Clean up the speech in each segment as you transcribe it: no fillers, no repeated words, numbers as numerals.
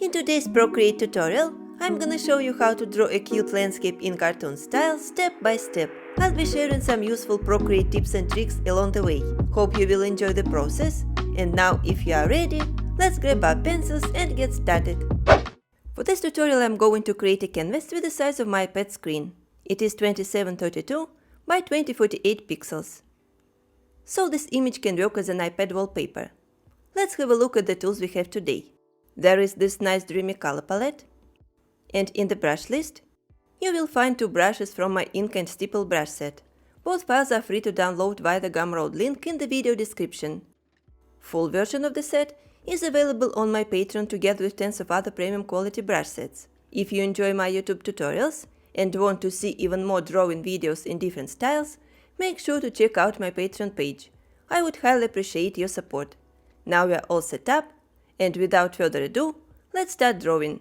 In today's Procreate tutorial, I'm gonna show you how to draw a cute landscape in cartoon style step by step. I'll be sharing some useful Procreate tips and tricks along the way. Hope you will enjoy the process. And now, if you are ready, let's grab our pencils and get started. For this tutorial, I'm going to create a canvas with the size of my iPad screen. It is 2732 by 2048 pixels. So this image can work as an iPad wallpaper. Let's have a look at the tools we have today. There is this nice Dreamy color palette, and in the brush list, you will find two brushes from my ink and stipple brush set. Both files are free to download via the Gumroad link in the video description. Full version of the set is available on my Patreon together with tens of other premium quality brush sets. If you enjoy my YouTube tutorials and want to see even more drawing videos in different styles, make sure to check out my Patreon page. I would highly appreciate your support. Now we are all set up, and without further ado, let's start drawing.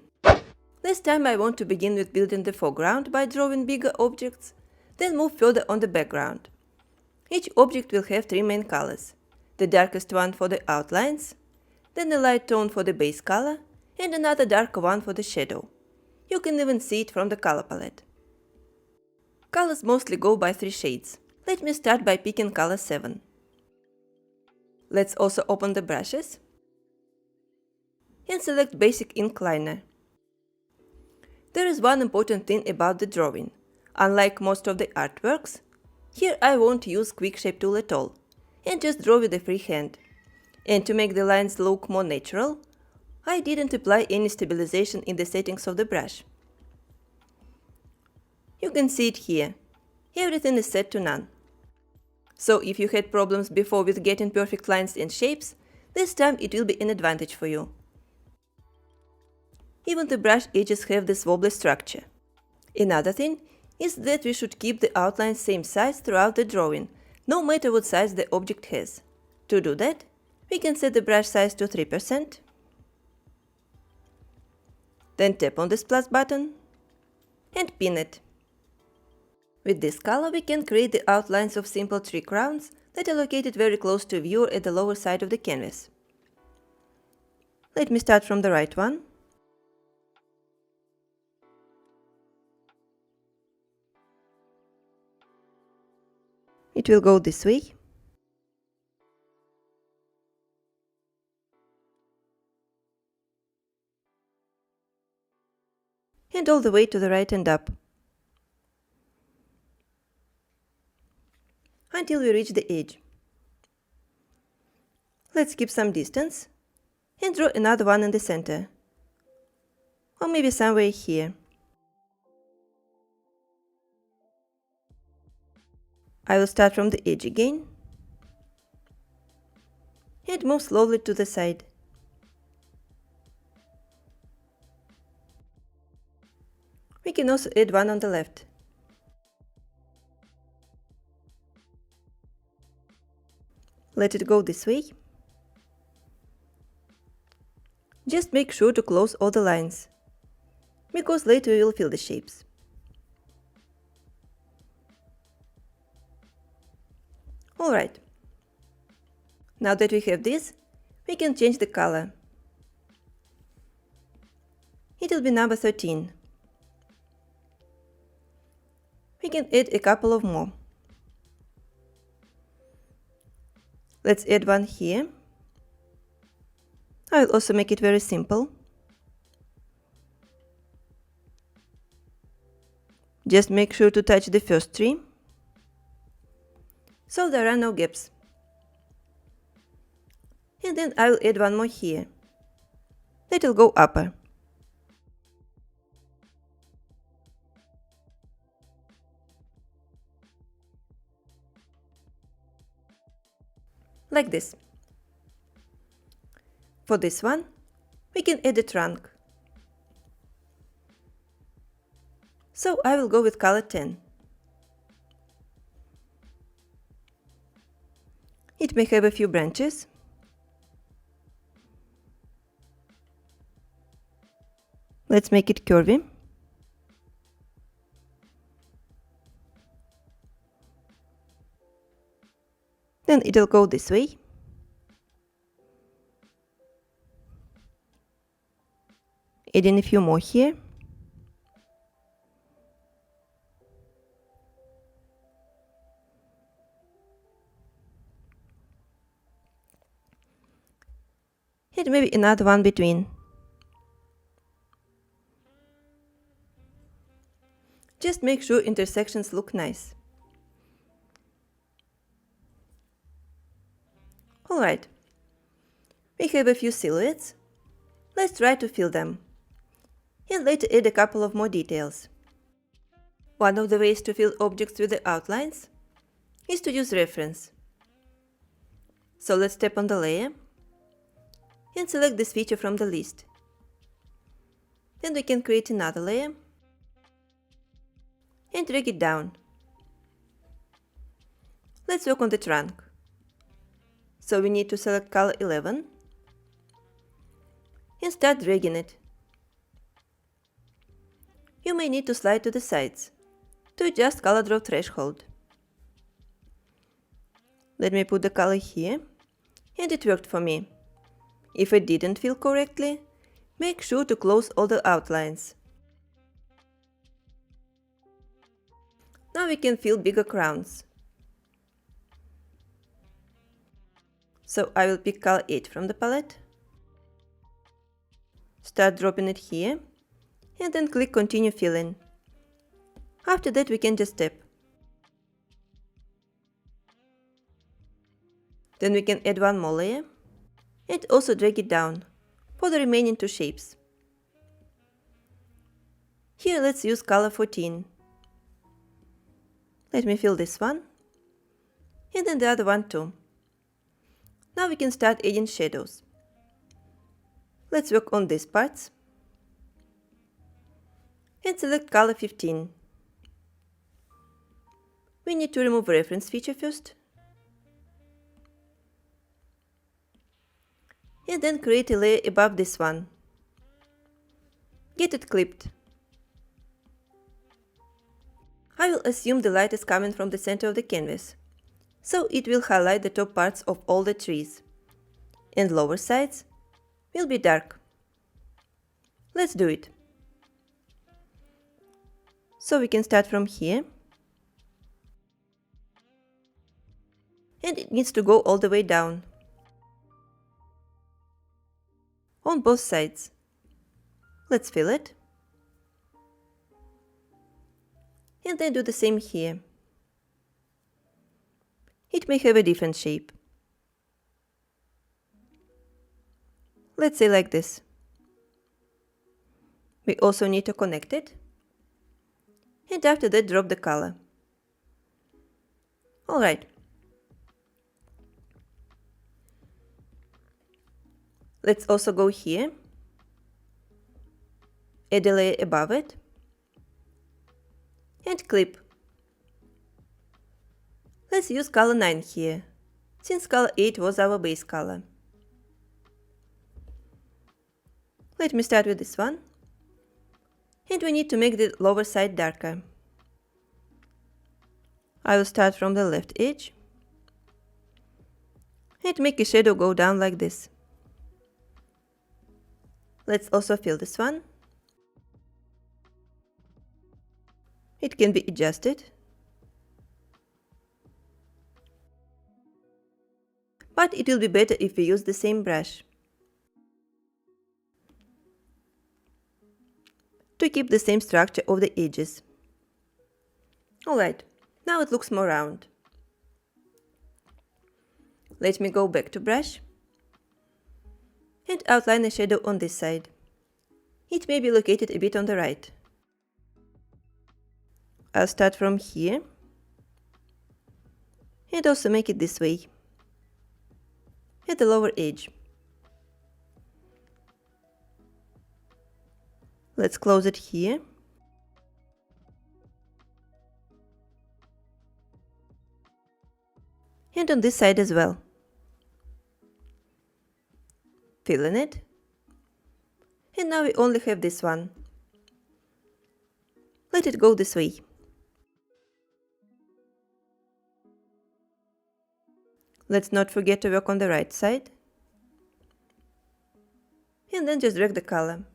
This time I want to begin with building the foreground by drawing bigger objects, then move further on the background. Each object will have three main colors, the darkest one for the outlines, then a light tone for the base color, and another darker one for the shadow. You can even see it from the color palette. Colors mostly go by three shades. Let me start by picking color 7. Let's also open the brushes and select Basic Ink Liner. There is one important thing about the drawing. Unlike most of the artworks, here I won't use Quick Shape tool at all, and just draw with a free hand. And to make the lines look more natural, I didn't apply any stabilization in the settings of the brush. You can see it here. Everything is set to none. So if you had problems before with getting perfect lines and shapes, this time it will be an advantage for you. Even the brush edges have this wobbly structure. Another thing is that we should keep the outlines same size throughout the drawing, no matter what size the object has. To do that, we can set the brush size to 3%. Then tap on this plus button and pin it. With this color we can create the outlines of simple tree crowns that are located very close to viewer at the lower side of the canvas. Let me start from the right one. It will go this way. And all the way to the right and up, until we reach the edge. Let's keep some distance and draw another one in the center, or maybe somewhere here. I will start from the edge again and move slowly to the side. We can also add one on the left. Let it go this way. Just make sure to close all the lines, because later we will fill the shapes. Alright. Now that we have this, we can change the color. It will be number 13. We can add a couple of more. Let's add one here. I will also make it very simple. Just make sure to touch the first tree, so there are no gaps. And then I will add one more here. That will go upper. Like this. For this one, we can add a trunk. So I will go with color 10. It may have a few branches. Let's make it curvy. Then it'll go this way. adding a few more here. And maybe another one between. Just make sure intersections look nice. Alright, we have a few silhouettes. Let's try to fill them. And later add a couple of more details. One of the ways to fill objects with the outlines is to use reference. So let's tap on the layer and select this feature from the list. Then we can create another layer and drag it down. Let's work on the trunk. So we need to select color 11 and start dragging it. You may need to slide to the sides to adjust color draw threshold. Let me put the color here, and it worked for me. If it didn't fill correctly, make sure to close all the outlines. Now we can fill bigger crowns. So I will pick color 8 from the palette, start dropping it here, and then click Continue Filling. After that we can just tap. Then we can add one more layer and also drag it down for the remaining two shapes. Here let's use color 14. Let me fill this one and then the other one too. Now we can start adding shadows. Let's work on these parts and select color 15. We need to remove reference feature first and then create a layer above this one. Get it clipped. I will assume the light is coming from the center of the canvas, so it will highlight the top parts of all the trees, and lower sides will be dark. Let's do it. So we can start from here, and it needs to go all the way down on both sides. Let's fill it, and then do the same here. It may have a different shape. Let's say like this. We also need to connect it, and after that drop the color. Alright. Let's also go here, add a layer above it, and clip. Let's use color 9 here, since color 8 was our base color. Let me start with this one, and we need to make the lower side darker. I will start from the left edge and make a shadow go down like this. Let's also fill this one. It can be adjusted, but it will be better if we use the same brush to keep the same structure of the edges. Alright, now it looks more round. Let me go back to brush and outline a shadow on this side. It may be located a bit on the right. I'll start from here and also make it this way, at the lower edge. Let's close it here. And on this side as well. Fill in it. And now we only have this one. Let it go this way. Let's not forget to work on the right side. And then just drag the color.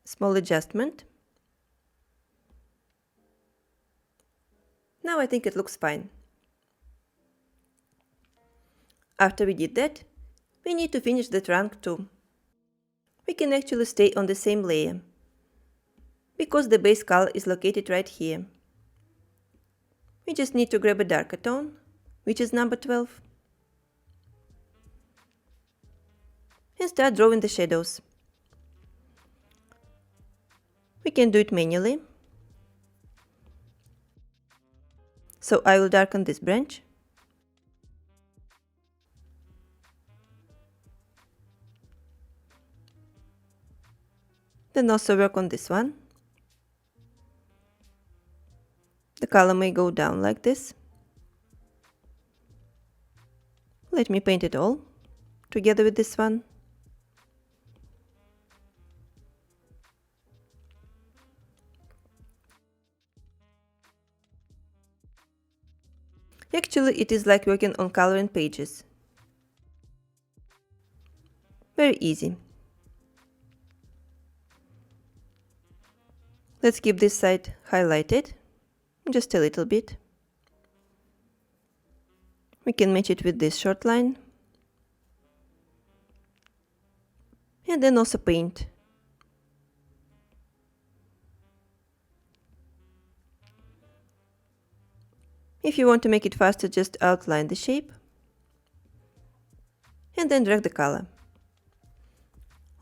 Small adjustment. Now I think it looks fine. After we did that, we need to finish the trunk too. We can actually stay on the same layer, because the base color is located right here. We just need to grab a darker tone, which is number 12, and start drawing the shadows. We can do it manually. So I will darken this branch. Then also work on this one. The color may go down like this. Let me paint it all together with this one. Actually, it is like working on coloring pages. Very easy. Let's keep this side highlighted, just a little bit. We can match it with this short line. And then also paint. If you want to make it faster, just outline the shape. And then drag the color.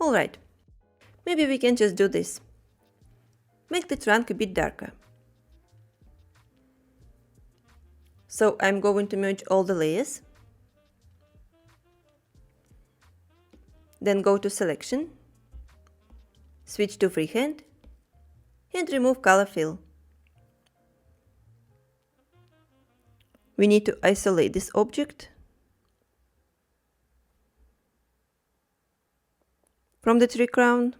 Alright, maybe we can just do this. Make the trunk a bit darker. So I'm going to merge all the layers. Then go to Selection, switch to Freehand, and remove Color Fill. We need to isolate this object from the tree crown.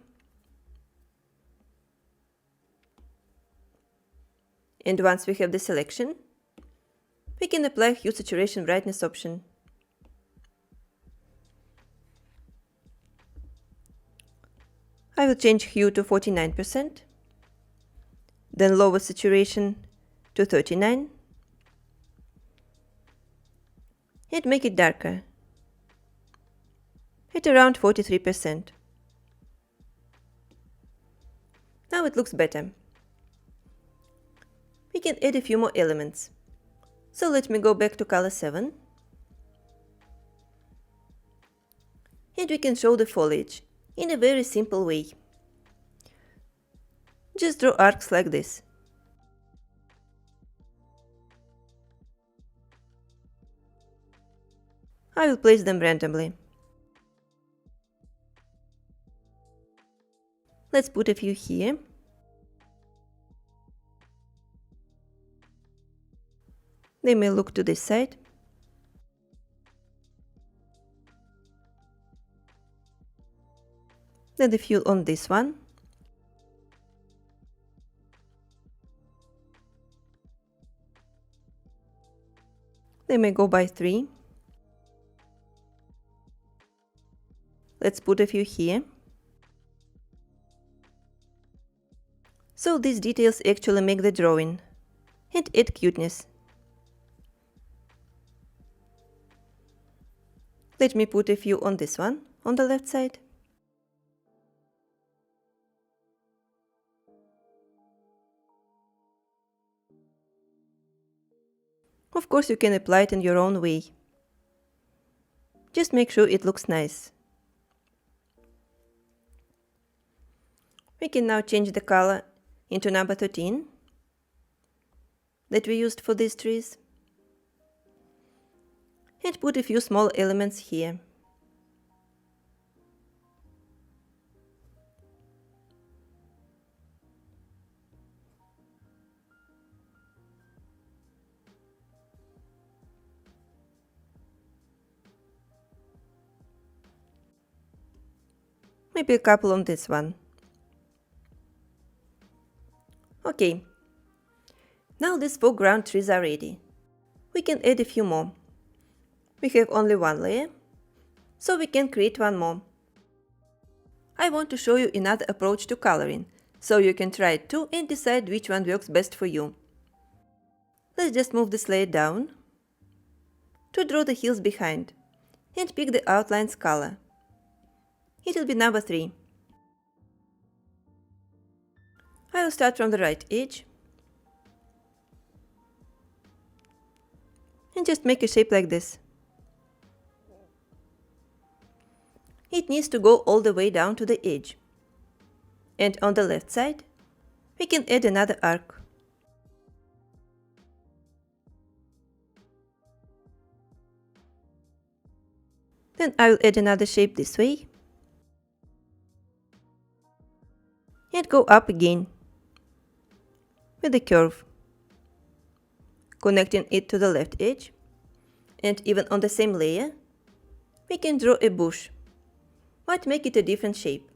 And once we have the selection, we can apply Hue Saturation Brightness option. I will change hue to 49%, then lower saturation to 39, and make it darker at around 43%. Now it looks better. We can add a few more elements. So let me go back to color 7. And we can show the foliage in a very simple way. Just draw arcs like this. I will place them randomly. Let's put a few here. They may look to this side. Then a few on this one. They may go by 3. Let's put a few here. So these details actually make the drawing and add cuteness. Let me put a few on this one, on the left side. Of course, you can apply it in your own way. Just make sure it looks nice. We can now change the color into number 13 that we used for these trees, and put a few small elements here. Maybe a couple on this one. Okay, now these foreground trees are ready. We can add a few more. We have only one layer, so we can create one more. I want to show you another approach to coloring, so you can try it too and decide which one works best for you. Let's just move this layer down to draw the hills behind and pick the outline's color. It will be number 3. I will start from the right edge and just make a shape like this. It needs to go all the way down to the edge. And on the left side, we can add another arc. Then I will add another shape this way and go up again with a curve, connecting it to the left edge. And even on the same layer, we can draw a bush, but make it a different shape.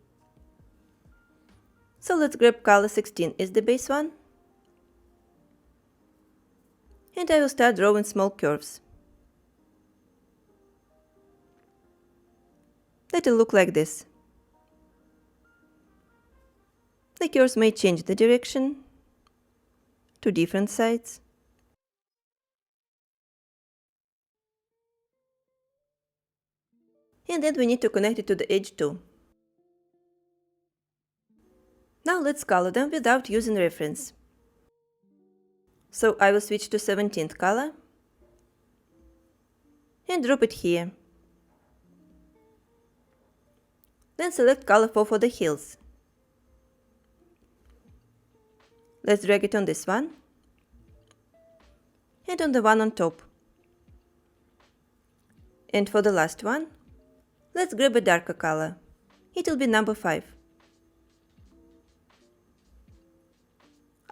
So let's grab color 16 as the base one, and I will start drawing small curves. Let it look like this. The curves may change the direction to different sides. And then we need to connect it to the edge too. Now let's color them without using reference. So I will switch to 17th color and drop it here. Then select color 4 for the hills. Let's drag it on this one and on the one on top. And for the last one, let's grab a darker color. It will be number 5.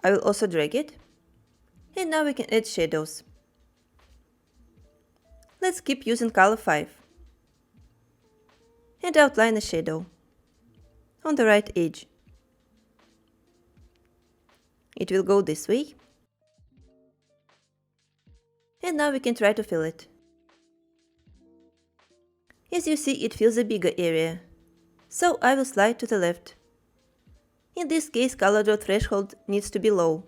I will also drag it, and now we can add shadows. Let's keep using color 5 and outline a shadow on the right edge. It will go this way, and now we can try to fill it. As you see, it fills a bigger area, so I will slide to the left. In this case, color draw threshold needs to be low.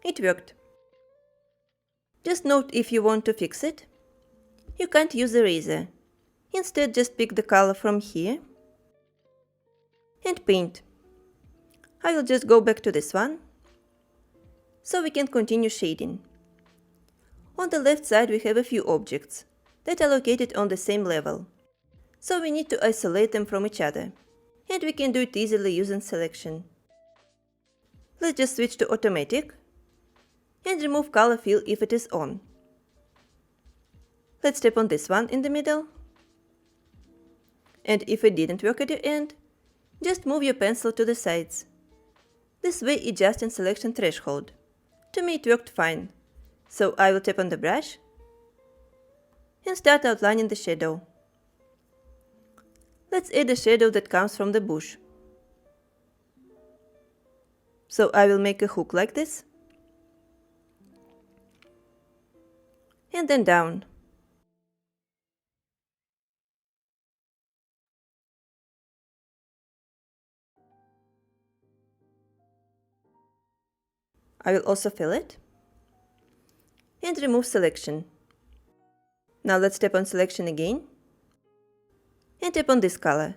It worked. Just note, if you want to fix it, you can't use the eraser. Instead, just pick the color from here and paint. I will just go back to this one, so we can continue shading. On the left side we have a few objects that are located on the same level, so we need to isolate them from each other, and we can do it easily using selection. Let's just switch to automatic and remove color fill if it is on. Let's tap on this one in the middle, and if it didn't work at your end, just move your pencil to the sides. This way adjusting selection threshold. To me it worked fine, so I will tap on the brush and start outlining the shadow. Let's add a shadow that comes from the bush. So I will make a hook like this, and then down. I will also fill it and remove selection. Now let's tap on selection again and tap on this color.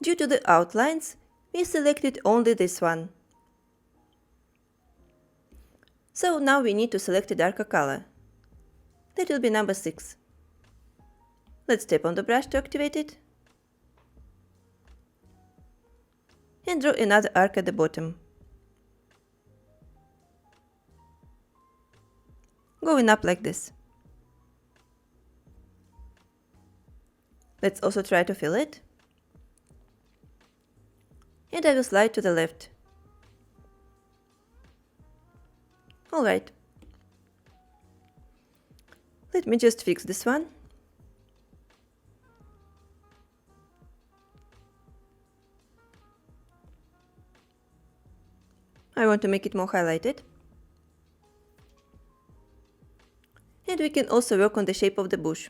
Due to the outlines, we selected only this one. So now we need to select a darker color. That will be number 6. Let's tap on the brush to activate it and draw another arc at the bottom, going up like this. Let's also try to fill it, and I will slide to the left. Alright. Let me just fix this one. I want to make it more highlighted. And we can also work on the shape of the bush.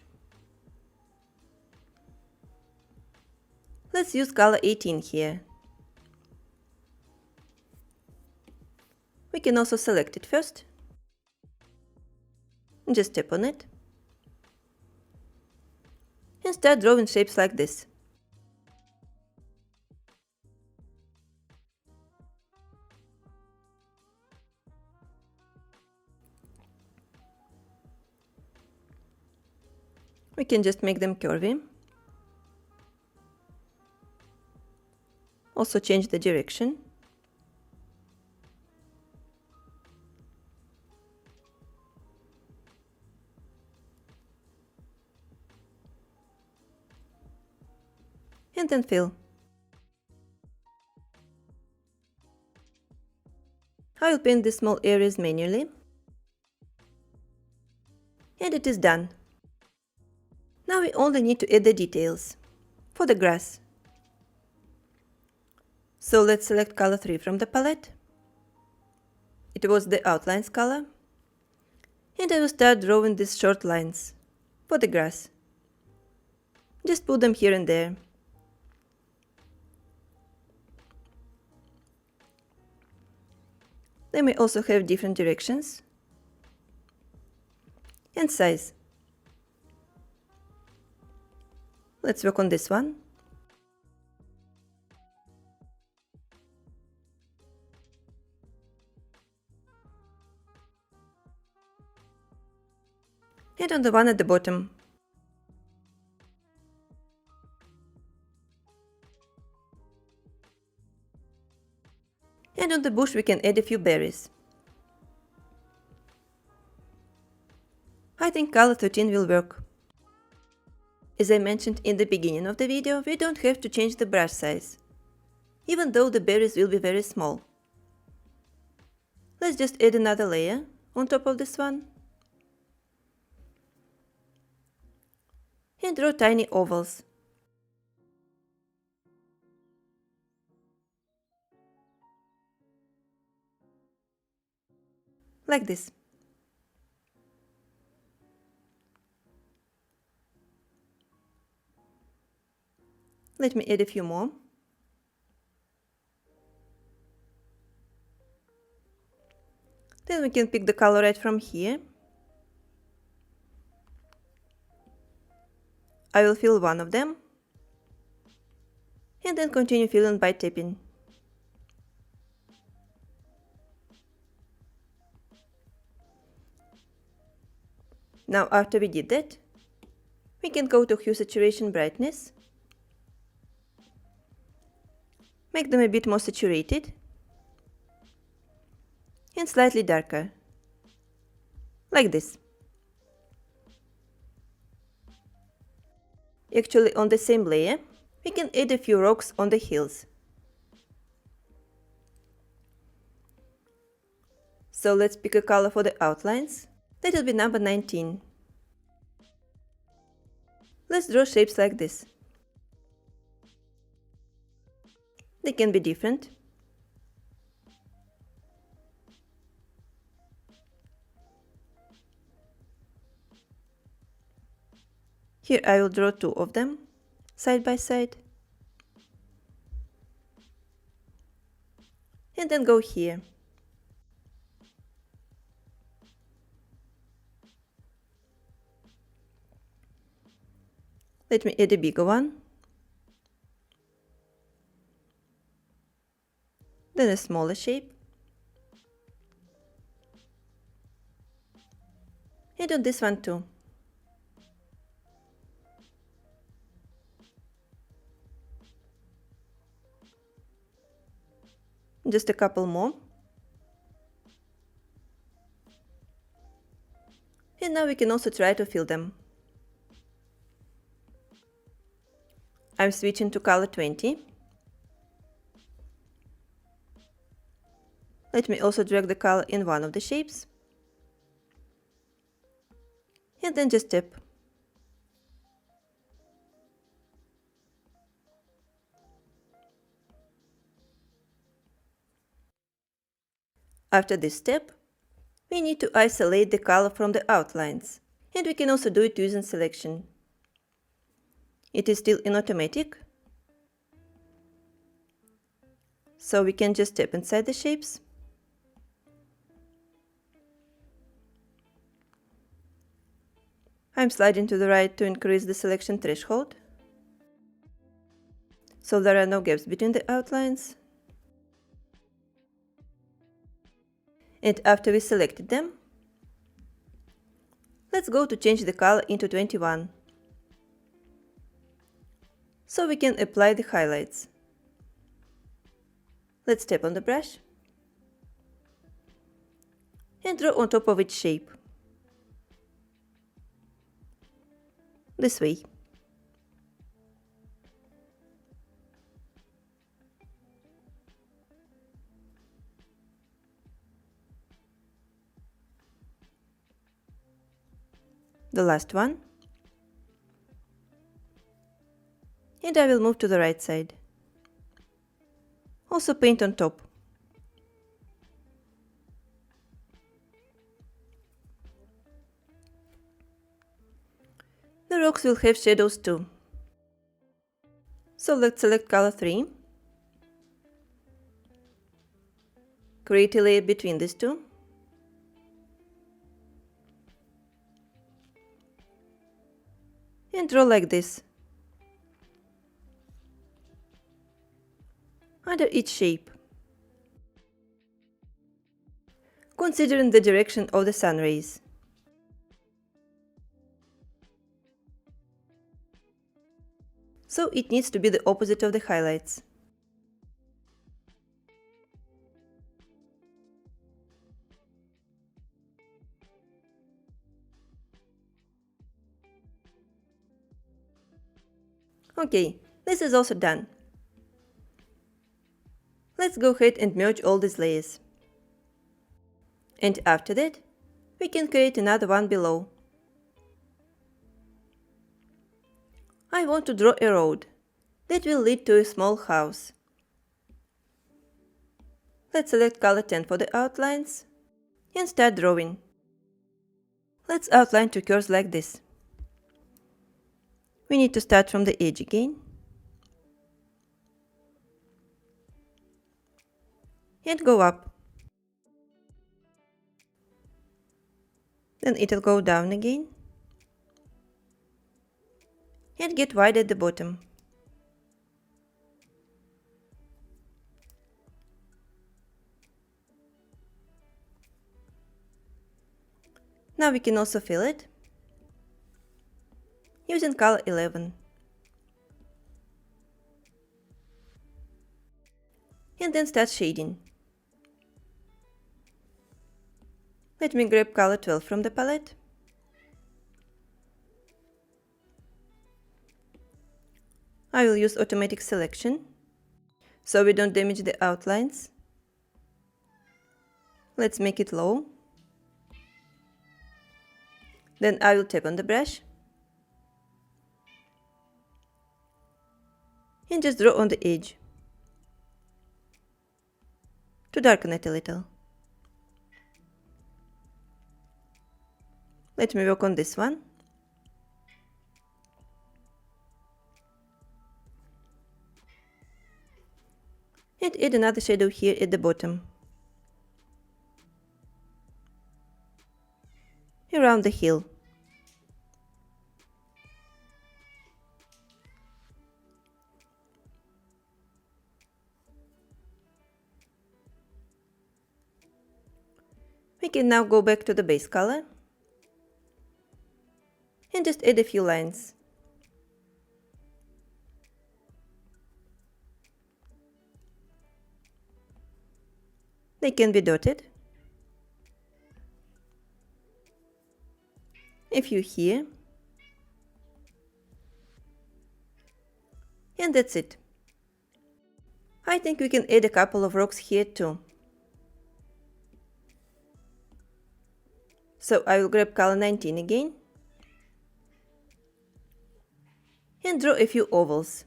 Let's use color 18 here. We can also select it first. Just tap on it. And start drawing shapes like this. We can just make them curvy. Also change the direction. And then fill. I will paint the small areas manually. And it is done. Now we only need to add the details. For the grass. So let's select color 3 from the palette. It was the outlines color. And I will start drawing these short lines for the grass. Just put them here and there. They may also have different directions and size. Let's work on this one. And on the one at the bottom. And on the bush we can add a few berries. I think color 13 will work. As I mentioned in the beginning of the video, we don't have to change the brush size, even though the berries will be very small. Let's just add another layer on top of this one. And draw tiny ovals. Like this. Let me add a few more. Then we can pick the color right from here. I will fill one of them. And then continue filling by tapping. Now after we did that, we can go to Hue Saturation Brightness. Make them a bit more saturated. And slightly darker. Like this. Actually, on the same layer, we can add a few rocks on the hills. So let's pick a color for the outlines. That will be number 19. Let's draw shapes like this. They can be different. Here I will draw two of them, side by side. And then go here. Let me add a bigger one. Then a smaller shape. And on this one too. Just a couple more. And now we can also try to fill them. I'm switching to color 20. Let me also drag the color in one of the shapes. And then just tap. After this step, we need to isolate the color from the outlines, and we can also do it using selection. It is still in automatic, So we can just step inside the shapes. I'm sliding to the right to increase the selection threshold, so there are no gaps between the outlines. And after we selected them, let's go to change the color into 21, so we can apply the highlights. Let's tap on the brush and draw on top of each shape. This way. The last one. And I will move to the right side. Also paint on top. The rocks will have shadows too. So let's select color 3. Create a layer between these two. And draw like this. Under each shape. Considering the direction of the sun rays. So it needs to be the opposite of the highlights. Okay, this is also done. Let's go ahead and merge all these layers. And after that, we can create another one below. I want to draw a road that will lead to a small house. Let's select color 10 for the outlines and start drawing. Let's outline two curves like this. We need to start from the edge again and go up. Then it'll go down again and get wide at the bottom. Now we can also fill it using color 11. And then start shading. Let me grab color 12 from the palette. I will use automatic selection, so we don't damage the outlines. Let's make it low. Then I will tap on the brush and just draw on the edge to darken it a little. Let me work on this one. And add another shadow here at the bottom. Around the hill. We can now go back to the base color and just add a few lines. They can be dotted. A few here. And that's it. I think we can add a couple of rocks here too. So I will grab color 19 again and draw a few ovals.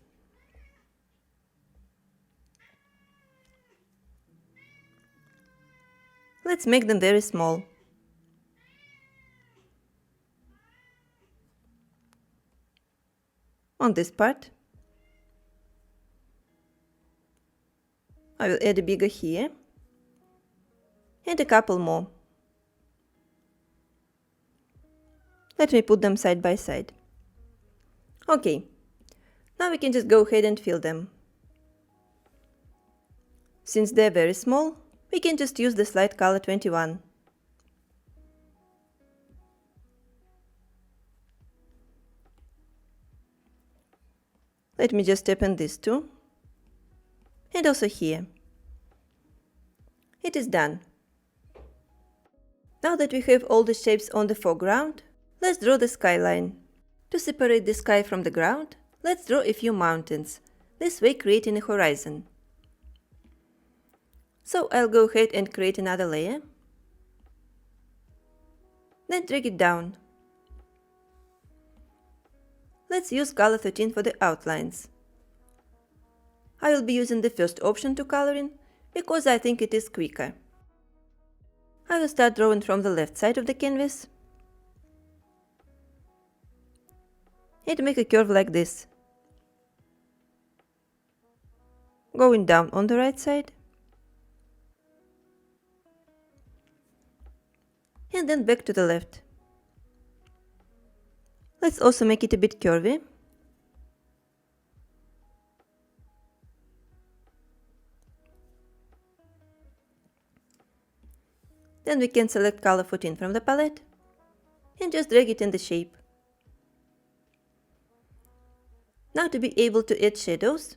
Let's make them very small. On this part. I will add a bigger here and a couple more. Let me put them side by side. Okay, now we can just go ahead and fill them. Since they're very small, we can just use the slide color 21. Let me just tap on this too. And also here. It is done. Now that we have all the shapes on the foreground, let's draw the skyline. To separate the sky from the ground, let's draw a few mountains, this way creating a horizon. So I'll go ahead and create another layer. Then drag it down. Let's use color 13 for the outlines. I will be using the first option to coloring because I think it is quicker. I will start drawing from the left side of the canvas and make a curve like this, going down on the right side and then back to the left. Let's also make it a bit curvy. Then we can select color 14 from the palette and just drag it in the shape. Now to be able to add shadows,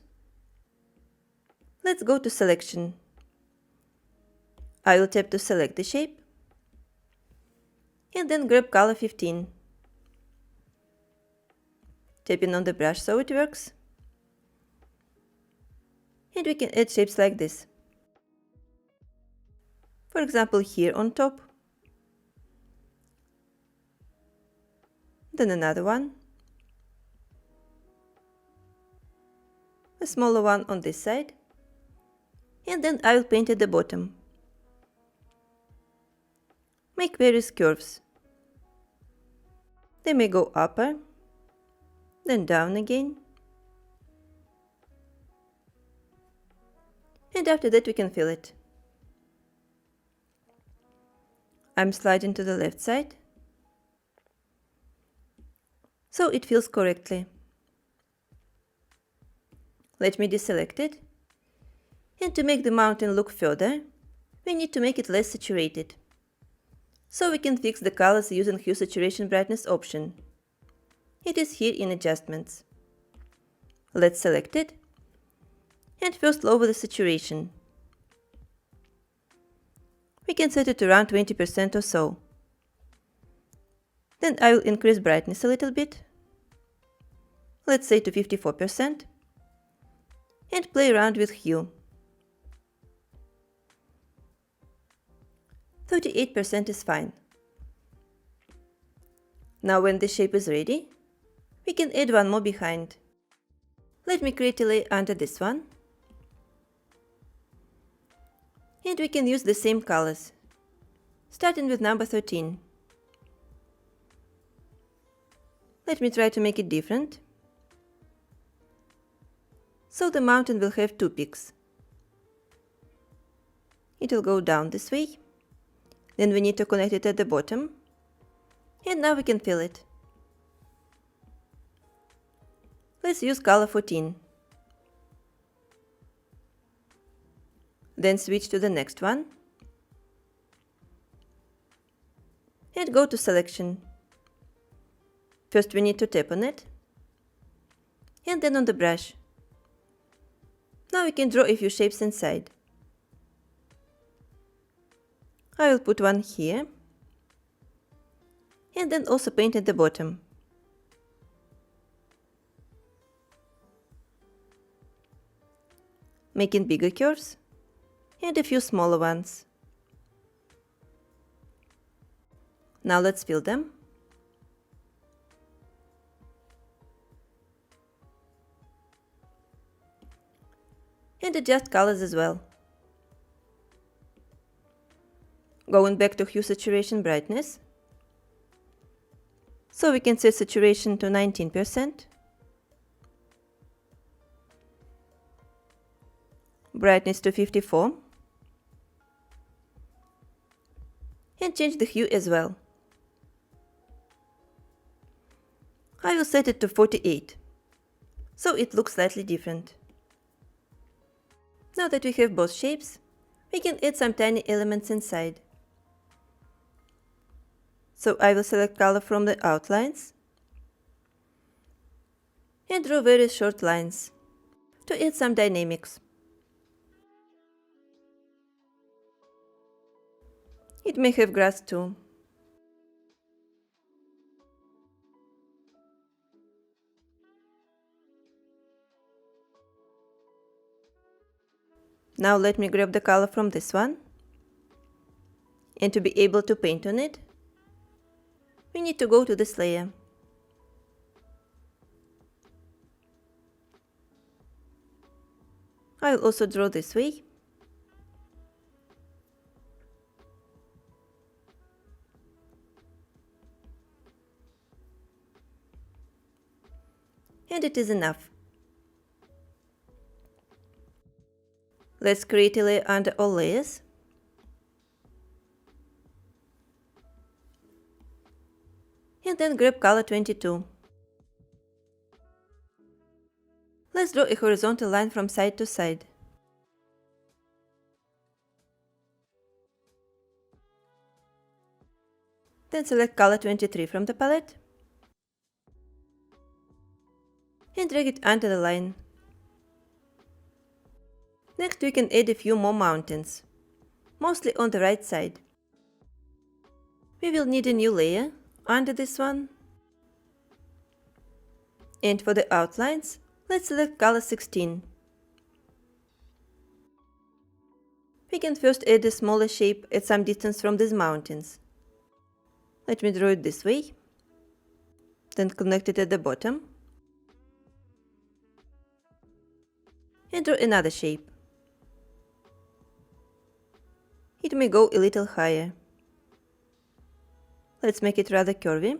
let's go to selection. I will tap to select the shape and then grab color 15. Tapping on the brush so it works. And we can add shapes like this. For example, here on top. Then another one. A smaller one on this side. And then I will paint at the bottom. Make various curves. They may go upper, then down again. And after that we can fill it. I'm sliding to the left side, so it fills correctly. Let me deselect it. And to make the mountain look further, we need to make it less saturated. So we can fix the colors using Hue Saturation Brightness option. It is here in Adjustments. Let's select it and first lower the saturation. We can set it around 20% or so. Then I will increase brightness a little bit. Let's say to 54%. And play around with hue. 38% is fine. Now when the shape is ready, we can add one more behind. Let me create a layer under this one. And we can use the same colors, starting with number 13. Let me try to make it different. So the mountain will have two peaks. It will go down this way. Then we need to connect it at the bottom. And now we can fill it. Let's use color 14. Then switch to the next one. And go to selection. First we need to tap on it. And then on the brush. Now we can draw a few shapes inside. I will put one here. And then also paint at the bottom. Making bigger curves. And a few smaller ones. Now let's fill them. And adjust colors as well. Going back to Hue Saturation Brightness. So we can set saturation to 19%. brightness to 54, and change the hue as well. I will set it to 48, so it looks slightly different. Now that we have both shapes, we can add some tiny elements inside. So I will select color from the outlines and draw very short lines to add some dynamics. It may have grass too. Now let me grab the color from this one, and to be able to paint on it, we need to go to this layer. I'll also draw this way. And it is enough. Let's create a layer under all layers. And then grab color 22. Let's draw a horizontal line from side to side. Then select color 23 from the palette and drag it under the line. Next we can add a few more mountains, mostly on the right side. We will need a new layer under this one. And for the outlines, let's select color 16. We can first add a smaller shape at some distance from these mountains. Let me draw it this way, then connect it at the bottom, and draw another shape. It may go a little higher. Let's make it rather curvy.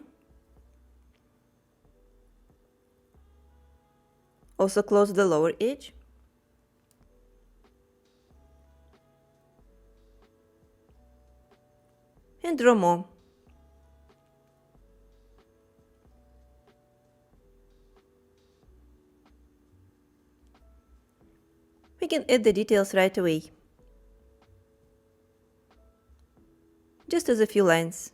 Also close the lower edge. And draw more. We can add the details right away. Just as a few lines.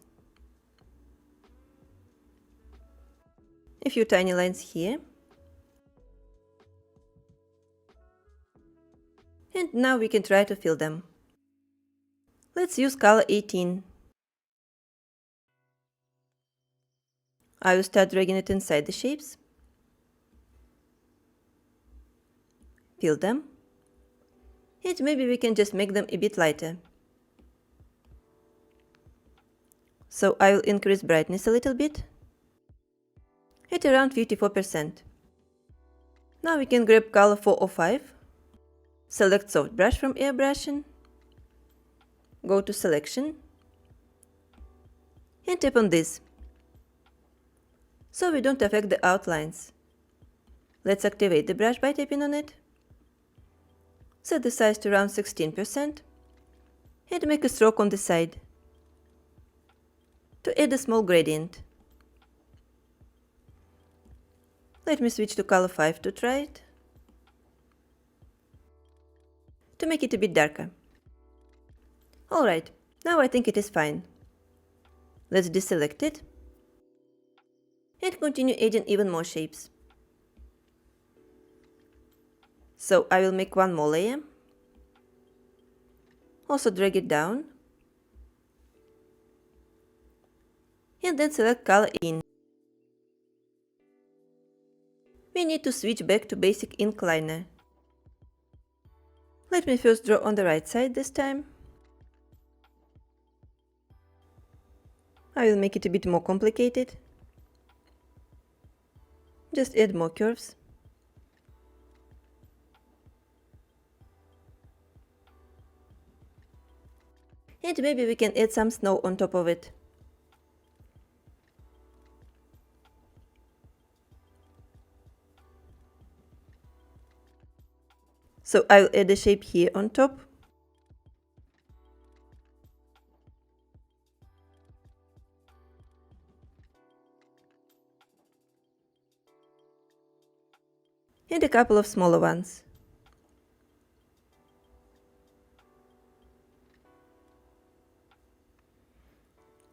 A few tiny lines here. And now we can try to fill them. Let's use color 18. I will start dragging it inside the shapes. Fill them. And maybe we can just make them a bit lighter. So I will increase brightness a little bit, at around 54%. Now we can grab color 405, select soft brush from airbrushing, go to selection, and tap on this, so we don't affect the outlines. Let's activate the brush by tapping on it, set the size to around 16%, and make a stroke on the side to add a small gradient. Let me switch to color 5 to try it, to make it a bit darker. Alright, now I think it is fine. Let's deselect it and continue adding even more shapes. So I will make one more layer, also drag it down, and then select color in. We need to switch back to basic ink liner. Let me first draw on the right side this time. I will make it a bit more complicated. Just add more curves. And maybe we can add some snow on top of it. So I'll add a shape here on top. And a couple of smaller ones.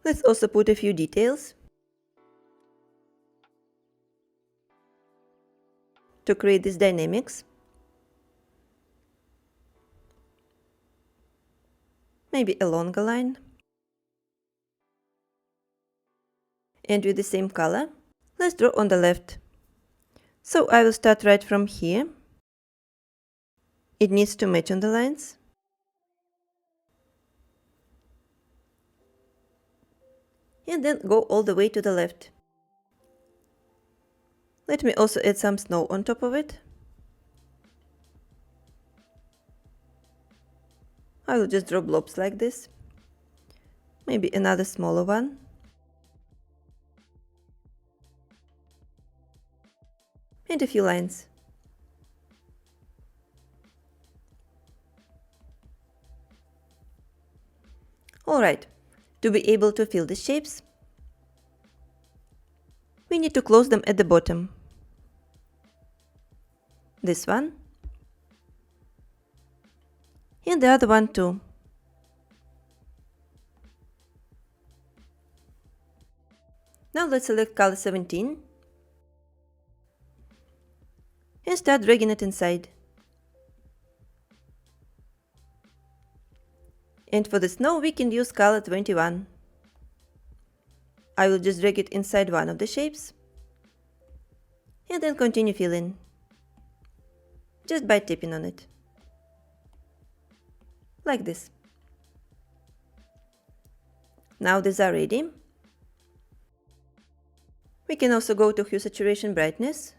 Let's also put a few details to create these dynamics. Maybe a longer line. And with the same color, let's draw on the left. So I will start right from here. It needs to match on the lines. And then go all the way to the left. Let me also add some snow on top of it. I will just draw blobs like this. Maybe another smaller one. And a few lines. Alright, to be able to fill the shapes, we need to close them at the bottom. This one. And the other one too. Now let's select color 17 and start dragging it inside. And for the snow we can use color 21. I will just drag it inside one of the shapes and then continue filling, just by tapping on it. Like this. Now these are ready. We can also go to hue, saturation, brightness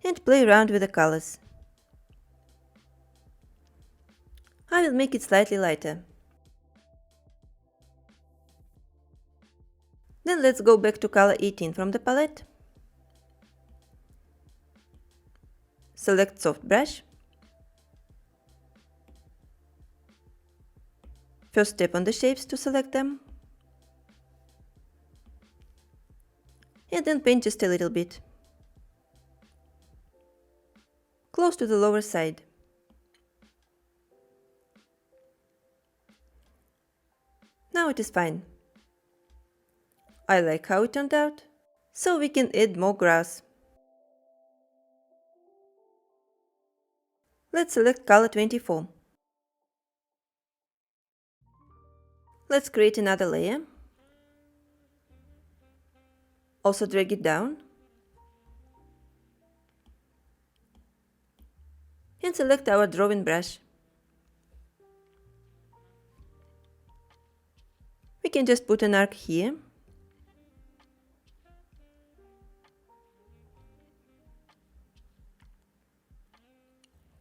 and play around with the colors. I will make it slightly lighter. Then let's go back to color 18 from the palette. Select soft brush. First tap on the shapes to select them. And then paint just a little bit. Close to the lower side. Now it is fine. I like how it turned out, so we can add more grass. Let's select color 24. Let's create another layer. Also drag it down. And select our drawing brush. We can just put an arc here.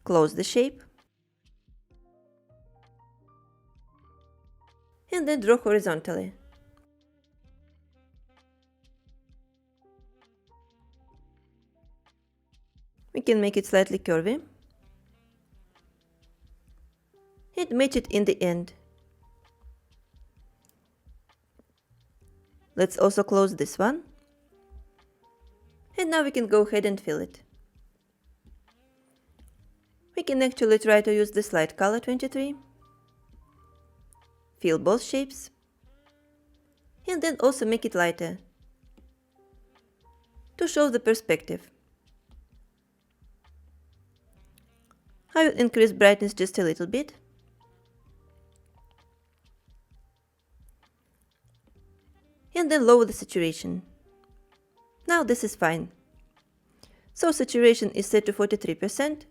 Close the shape. And then draw horizontally. We can make it slightly curvy. And match it in the end. Let's also close this one. And now we can go ahead and fill it. We can actually try to use this light color 23. Fill both shapes. And then also make it lighter, to show the perspective. I will increase brightness just a little bit. And then lower the saturation. Now this is fine. So saturation is set to 43%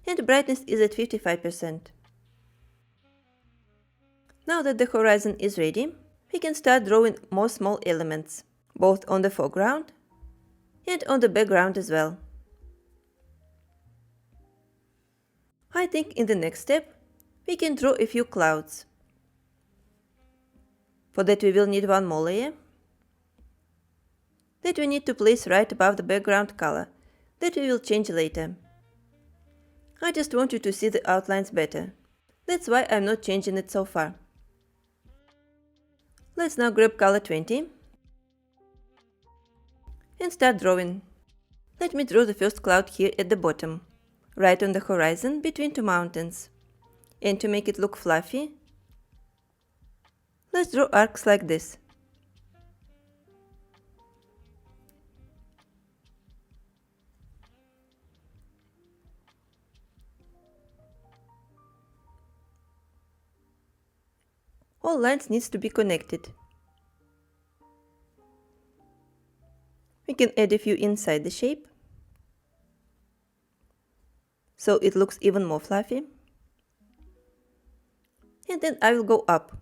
and brightness is at 55%. Now that the horizon is ready, we can start drawing more small elements, both on the foreground and on the background as well. I think in the next step, we can draw a few clouds. For that we will need one more layer that we need to place right above the background color, that we will change later. I just want you to see the outlines better. That's why I'm not changing it so far. Let's now grab color 20 and start drawing. Let me draw the first cloud here at the bottom, right on the horizon between two mountains. And to make it look fluffy, let's draw arcs like this. All lines needs to be connected. We can add a few inside the shape, so it looks even more fluffy. And then I will go up.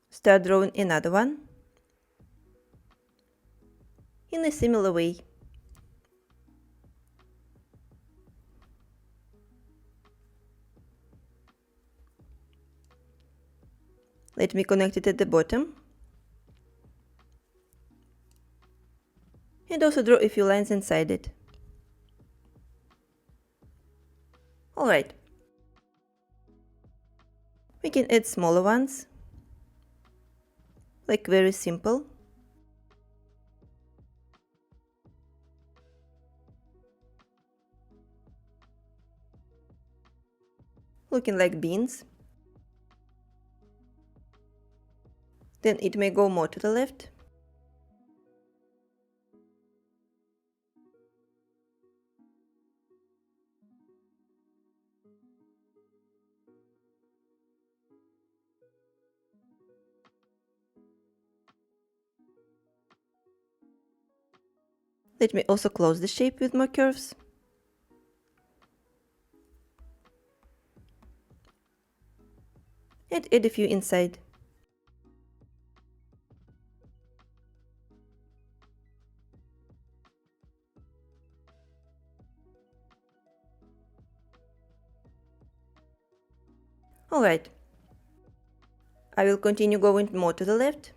Start drawing another one in a similar way. Let me connect it at the bottom. And also draw a few lines inside it. Alright. We can add smaller ones, like very simple. Looking like beans. Then it may go more to the left. Let me also close the shape with more curves. And add a few inside. Alright. I will continue going more to the left,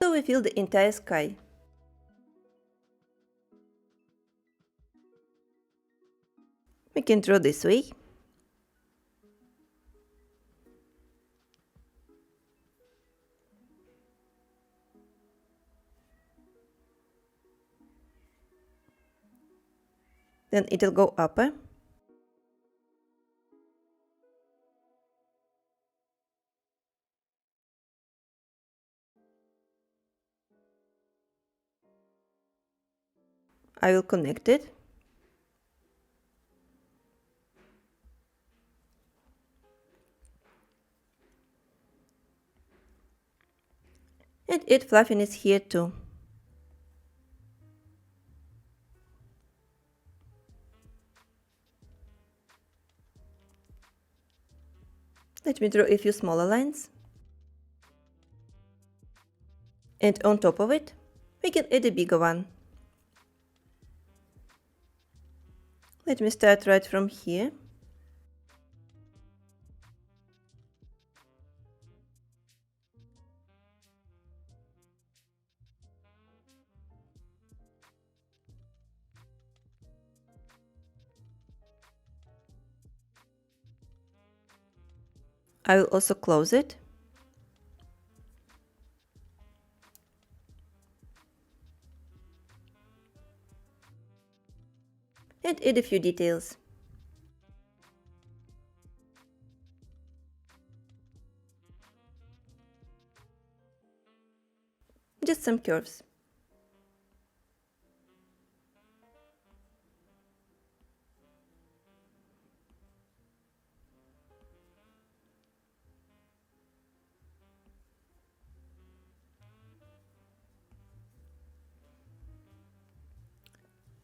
so we fill the entire sky. We can draw this way. Then it'll go upper. I will connect it. And add fluffiness here too. Let me draw a few smaller lines. And on top of it, we can add a bigger one. Let me start right from here. I will also close it. And add a few details. Just some curves.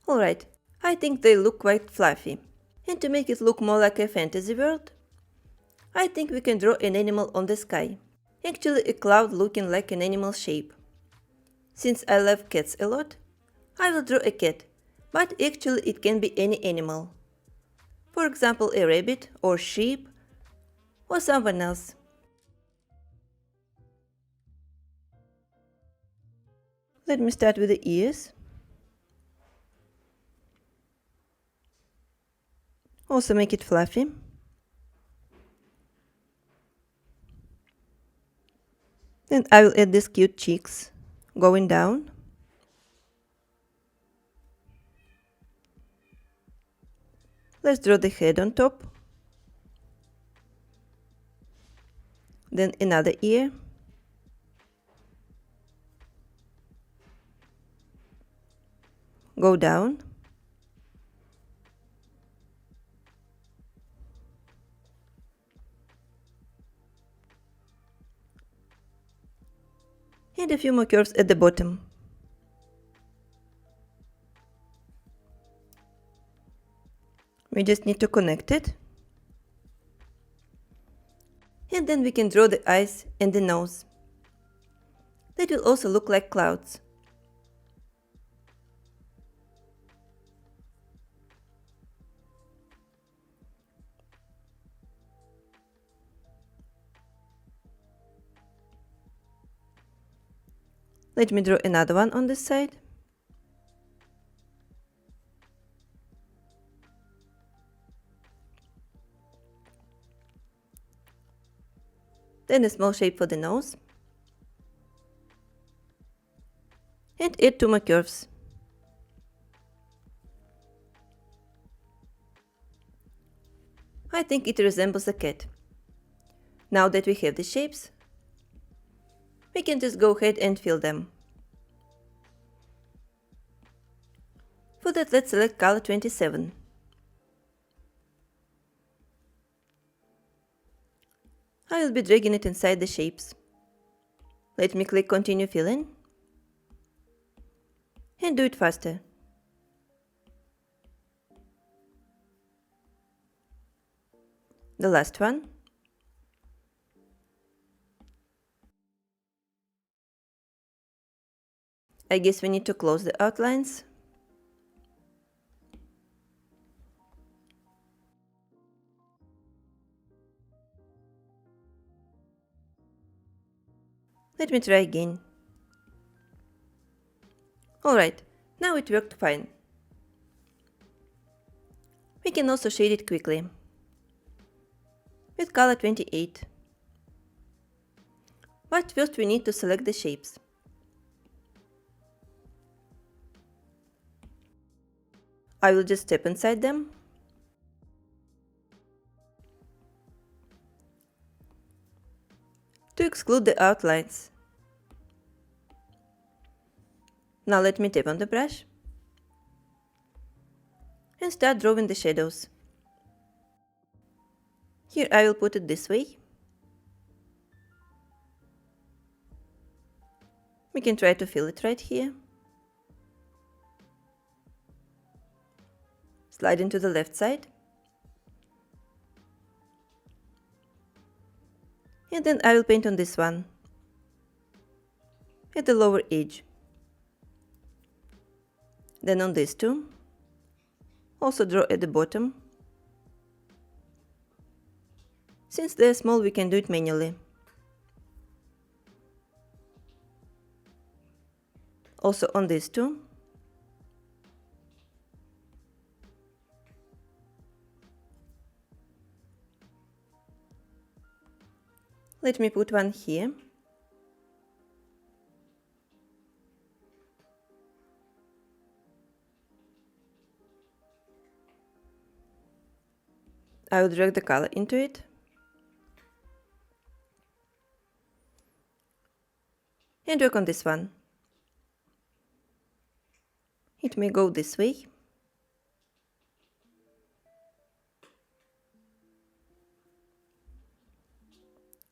Alright, I think they look quite fluffy. And to make it look more like a fantasy world, I think we can draw an animal on the sky. Actually a cloud looking like an animal shape. Since I love cats a lot, I will draw a cat, but actually it can be any animal. For example, a rabbit or sheep or someone else. Let me start with the ears. Also make it fluffy. Then I will add these cute cheeks going down. Let's draw the head on top. Then another ear. Go down. And a few more curves at the bottom. We just need to connect it. And then we can draw the eyes and the nose. That will also look like clouds. Let me draw another one on this side. Then a small shape for the nose. And add 2 more curves. I think it resembles a cat. Now that we have the shapes, we can just go ahead and fill them. For that, let's select color 27. I will be dragging it inside the shapes. Let me click Continue Filling and do it faster. The last one. I guess we need to close the outlines. Let me try again. Alright, now it worked fine. We can also shade it quickly with color 28. But first we need to select the shapes. I will just step inside them. To exclude the outlines. Now let me tap on the brush and start drawing the shadows. Here I will put it this way. We can try to fill it right here. Slide into the left side. And then I will paint on this one, at the lower edge. Then on these two. Also draw at the bottom. Since they are small, we can do it manually. Also on these two. Let me put one here. I will drag the color into it. And work on this one. It may go this way.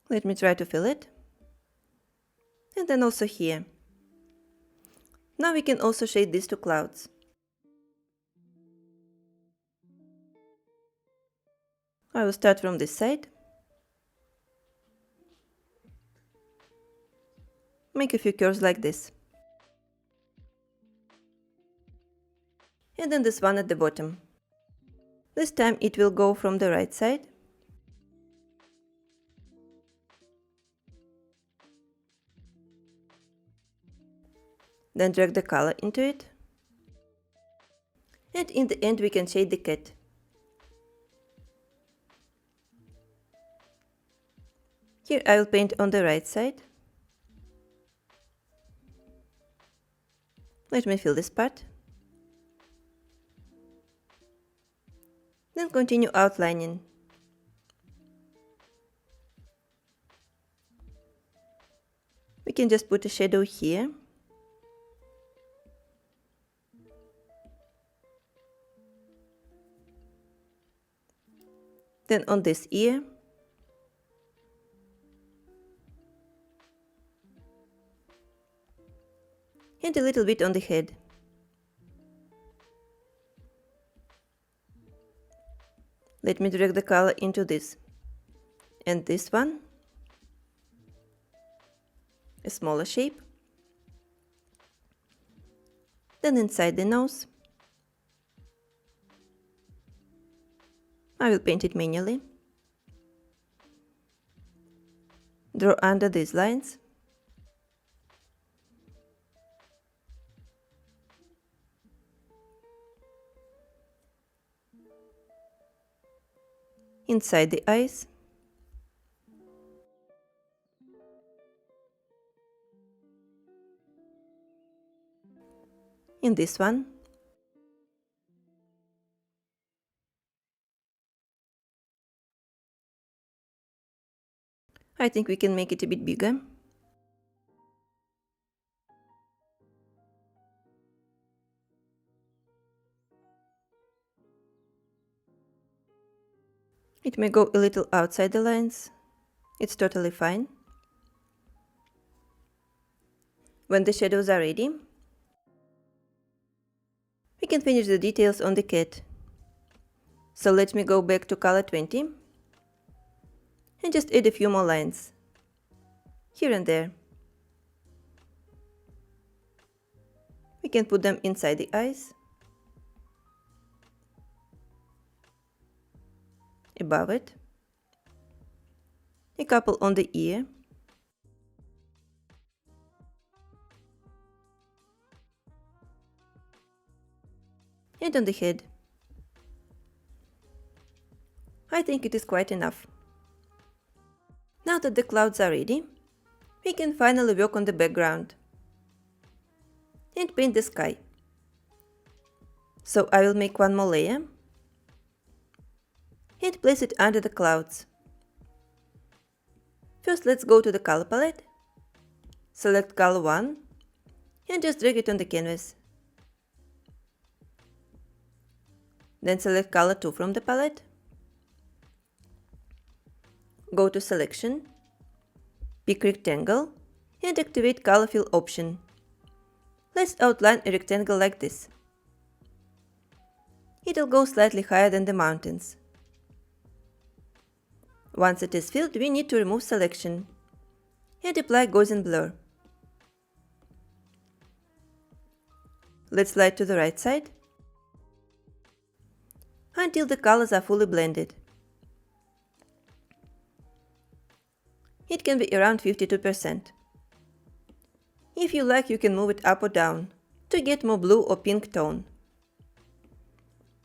Let me try to fill it. And then also here. Now we can also shade these two clouds. I will start from this side. Make a few curves like this. And then this one at the bottom. This time it will go from the right side. Then drag the color into it. And in the end we can shade the cat. Here I will paint on the right side. Let me fill this part. Then continue outlining. We can just put a shadow here. Then on this ear. And a little bit on the head. Let me drag the color into this. And this one. A smaller shape. Then inside the nose. I will paint it manually. Draw under these lines. Inside the eyes. In this one. I think we can make it a bit bigger. It may go a little outside the lines. It's totally fine. When the shadows are ready, we can finish the details on the cat. So let me go back to color 20 and just add a few more lines, here and there. We can put them inside the eyes, above it, a couple on the ear, and on the head. I think it is quite enough. Now that the clouds are ready, we can finally work on the background and paint the sky. So I will make one more layer and place it under the clouds. First let's go to the color palette, select color 1 and just drag it on the canvas. Then select color 2 from the palette. Go to selection, pick rectangle and activate color fill option. Let's outline a rectangle like this. It'll go slightly higher than the mountains. Once it is filled, we need to remove selection and apply Gaussian blur. Let's slide to the right side until the colors are fully blended. It can be around 52%. If you like, you can move it up or down to get more blue or pink tone.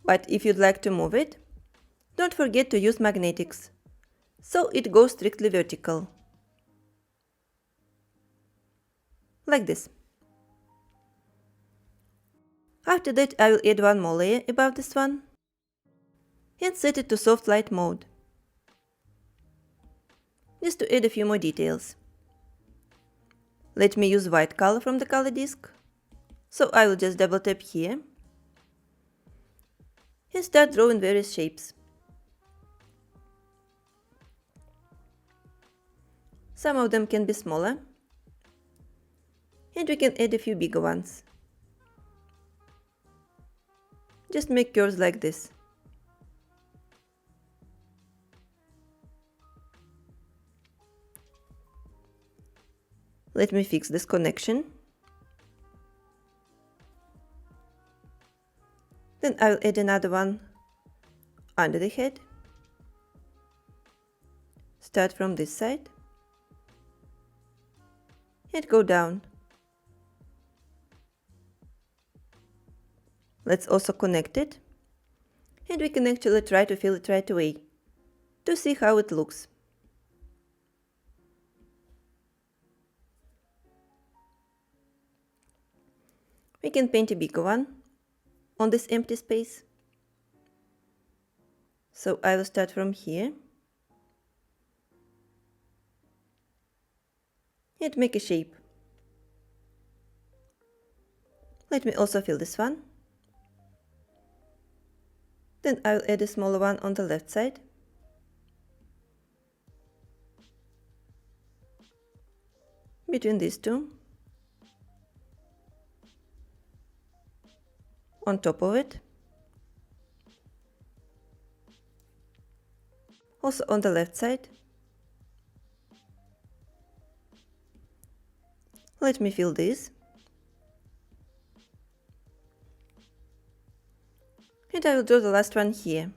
But if you'd like to move it, don't forget to use magnetics, so it goes strictly vertical. Like this. After that, I will add one more layer above this one and set it to soft light mode, just to add a few more details. Let me use white color from the color disc, so I will just double tap here and start drawing various shapes. Some of them can be smaller, and we can add a few bigger ones. Just make curves like this. Let me fix this connection. Then I will add another one under the head. Start from this side and go down. Let's also connect it. And we can actually try to fill it right away to see how it looks. We can paint a bigger one on this empty space. So I will start from here and make a shape. Let me also fill this one. Then I will add a smaller one on the left side. Between these two. On top of it. Also on the left side. Let me fill this. And I will draw the last one here.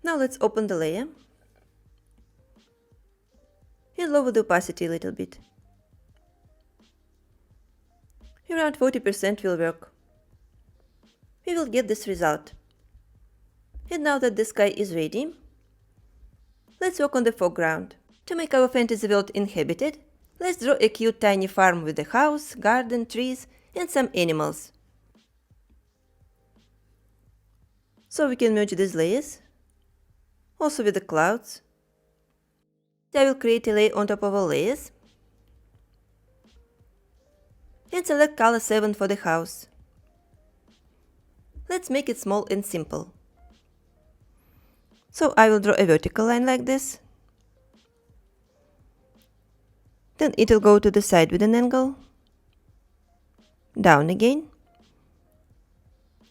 Now let's open the layer and lower the opacity a little bit. Around 40% will work. We will get this result. And now that the sky is ready, let's work on the foreground. To make our fantasy world inhabited, let's draw a cute tiny farm with a house, garden, trees, and some animals. So we can merge these layers, also with the clouds. I will create a layer on top of all layers and select color 7 for the house. Let's make it small and simple. So I will draw a vertical line like this. Then it will go to the side with an angle, down again,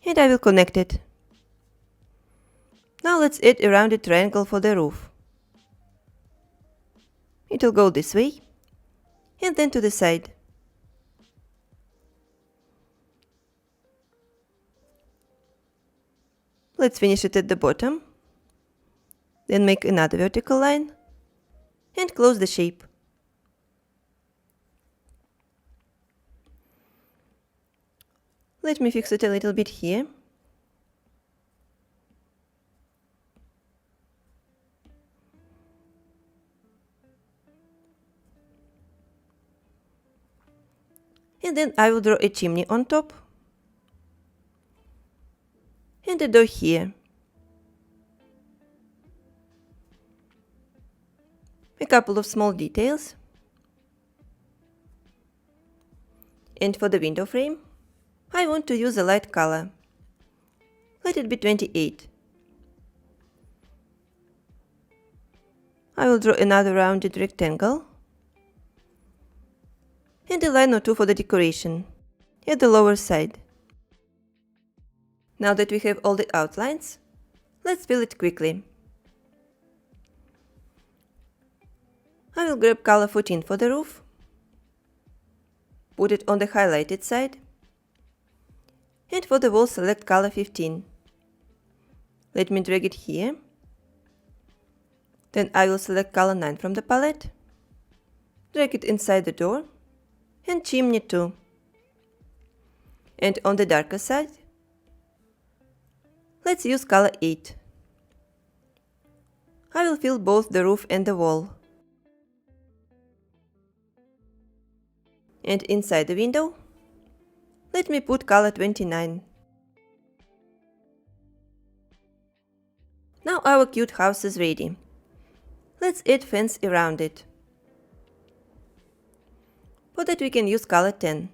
and I will connect it. Now let's add a rounded triangle for the roof. It will go this way, and then to the side. Let's finish it at the bottom, then make another vertical line, and close the shape. Let me fix it a little bit here. And then I will draw a chimney on top and a door here. A couple of small details. And for the window frame, I want to use a light color. Let it be 28. I will draw another rounded rectangle and a line or two for the decoration at the lower side. Now that we have all the outlines, let's fill it quickly. I will grab color 14 for the roof, put it on the highlighted side, and for the wall select color 15. Let me drag it here. Then I will select color 9 from the palette, drag it inside the door, and chimney too. And on the darker side, let's use color 8. I will fill both the roof and the wall. And inside the window, let me put color 29. Now our cute house is ready. Let's add fence around it. For that we can use color 10.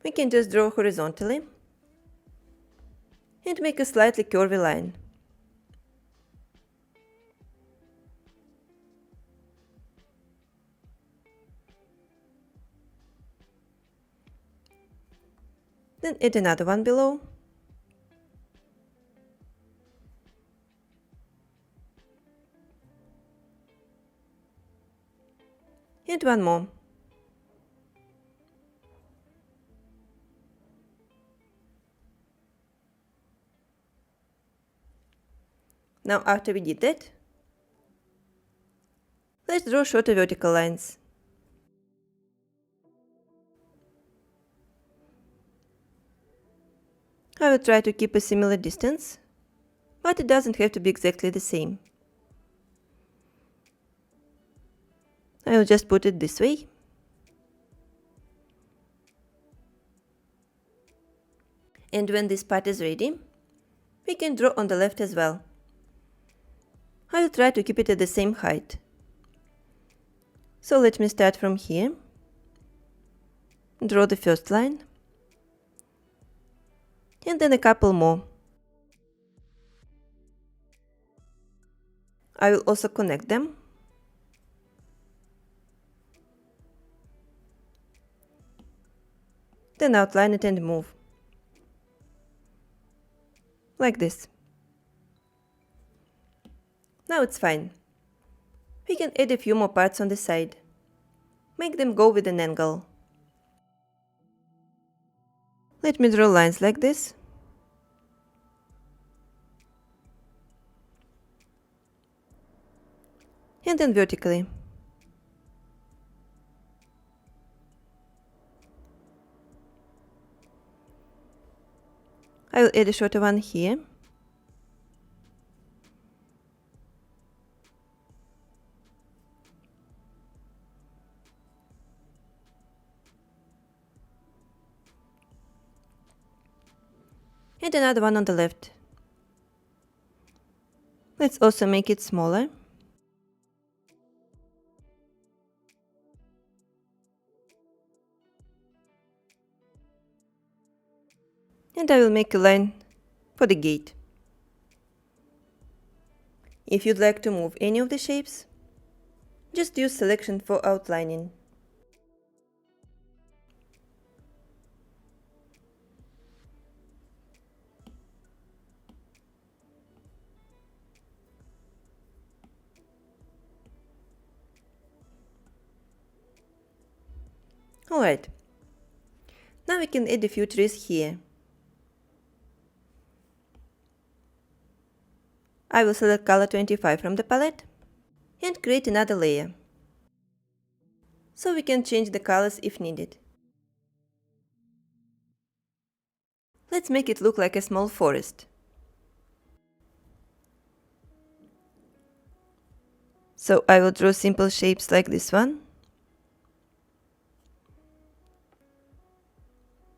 We can just draw horizontally and make a slightly curvy line. Then add another one below. And one more. Now after we did that, let's draw shorter vertical lines. I will try to keep a similar distance, but it doesn't have to be exactly the same. I will just put it this way. And when this part is ready, we can draw on the left as well. I will try to keep it at the same height. So let me start from here. Draw the first line. And then a couple more. I will also connect them. Then outline it and move. Like this. Now it's fine. We can add a few more parts on the side. Make them go with an angle. Let me draw lines like this. And then vertically. I will add a shorter one here. And another one on the left. Let's also make it smaller. And I will make a line for the gate. If you'd like to move any of the shapes, just use selection for outlining. Alright, now we can add a few trees here. I will select color 25 from the palette and create another layer, so we can change the colors if needed. Let's make it look like a small forest. So I will draw simple shapes like this one.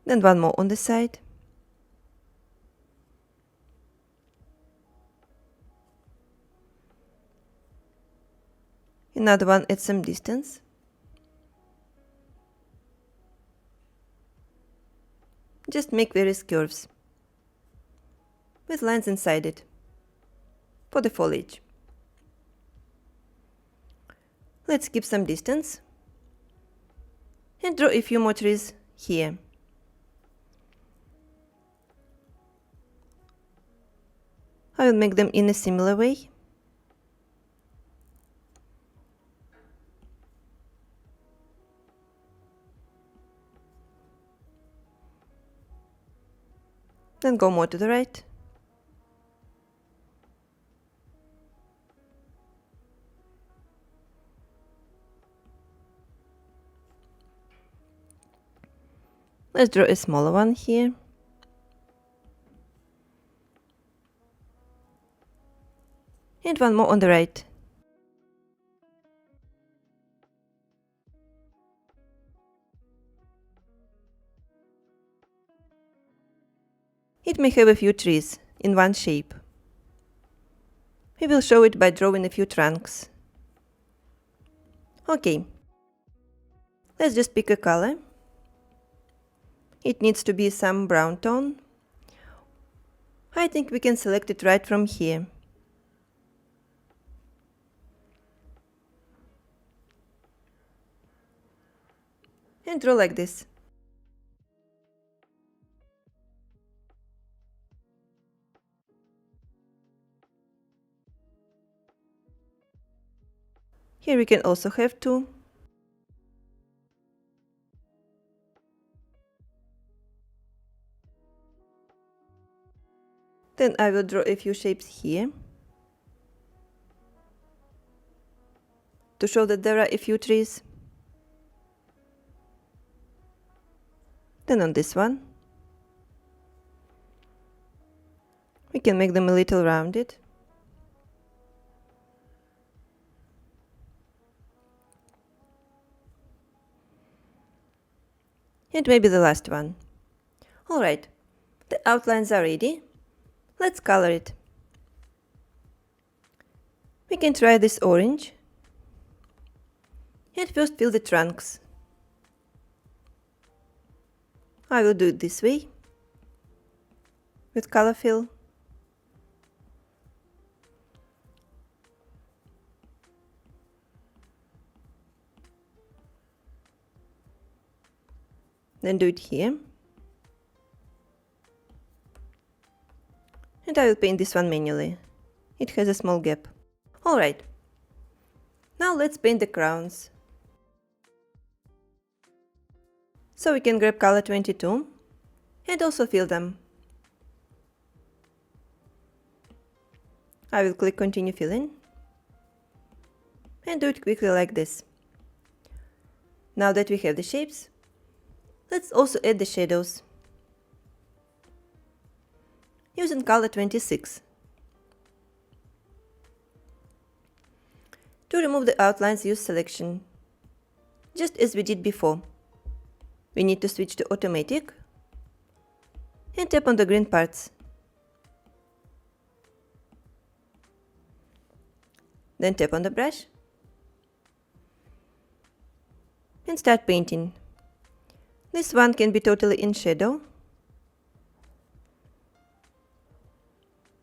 Then one more on the side. Another one at some distance. Just make various curves with lines inside it for the foliage. Let's keep some distance and draw a few more trees here. I will make them in a similar way. Then go more to the right. Let's draw a smaller one here. And one more on the right. It may have a few trees in one shape. We will show it by drawing a few trunks. Okay, let's just pick a color. It needs to be some brown tone. I think we can select it right from here. And draw like this. Here we can also have two. Then I will draw a few shapes here to show that there are a few trees. Then on this one, we can make them a little rounded. And maybe the last one. Alright, the outlines are ready. Let's color it. We can try this orange. And first fill the trunks. I will do it this way, with color fill. Then do it here. And I will paint this one manually. It has a small gap. Alright. Now let's paint the crowns. So we can grab color 22 and also fill them. I will click continue filling and do it quickly like this. Now that we have the shapes, let's also add the shadows. Using color 26. To remove the outlines, use selection, just as we did before. We need to switch to automatic and tap on the green parts. Then tap on the brush and start painting. This one can be totally in shadow.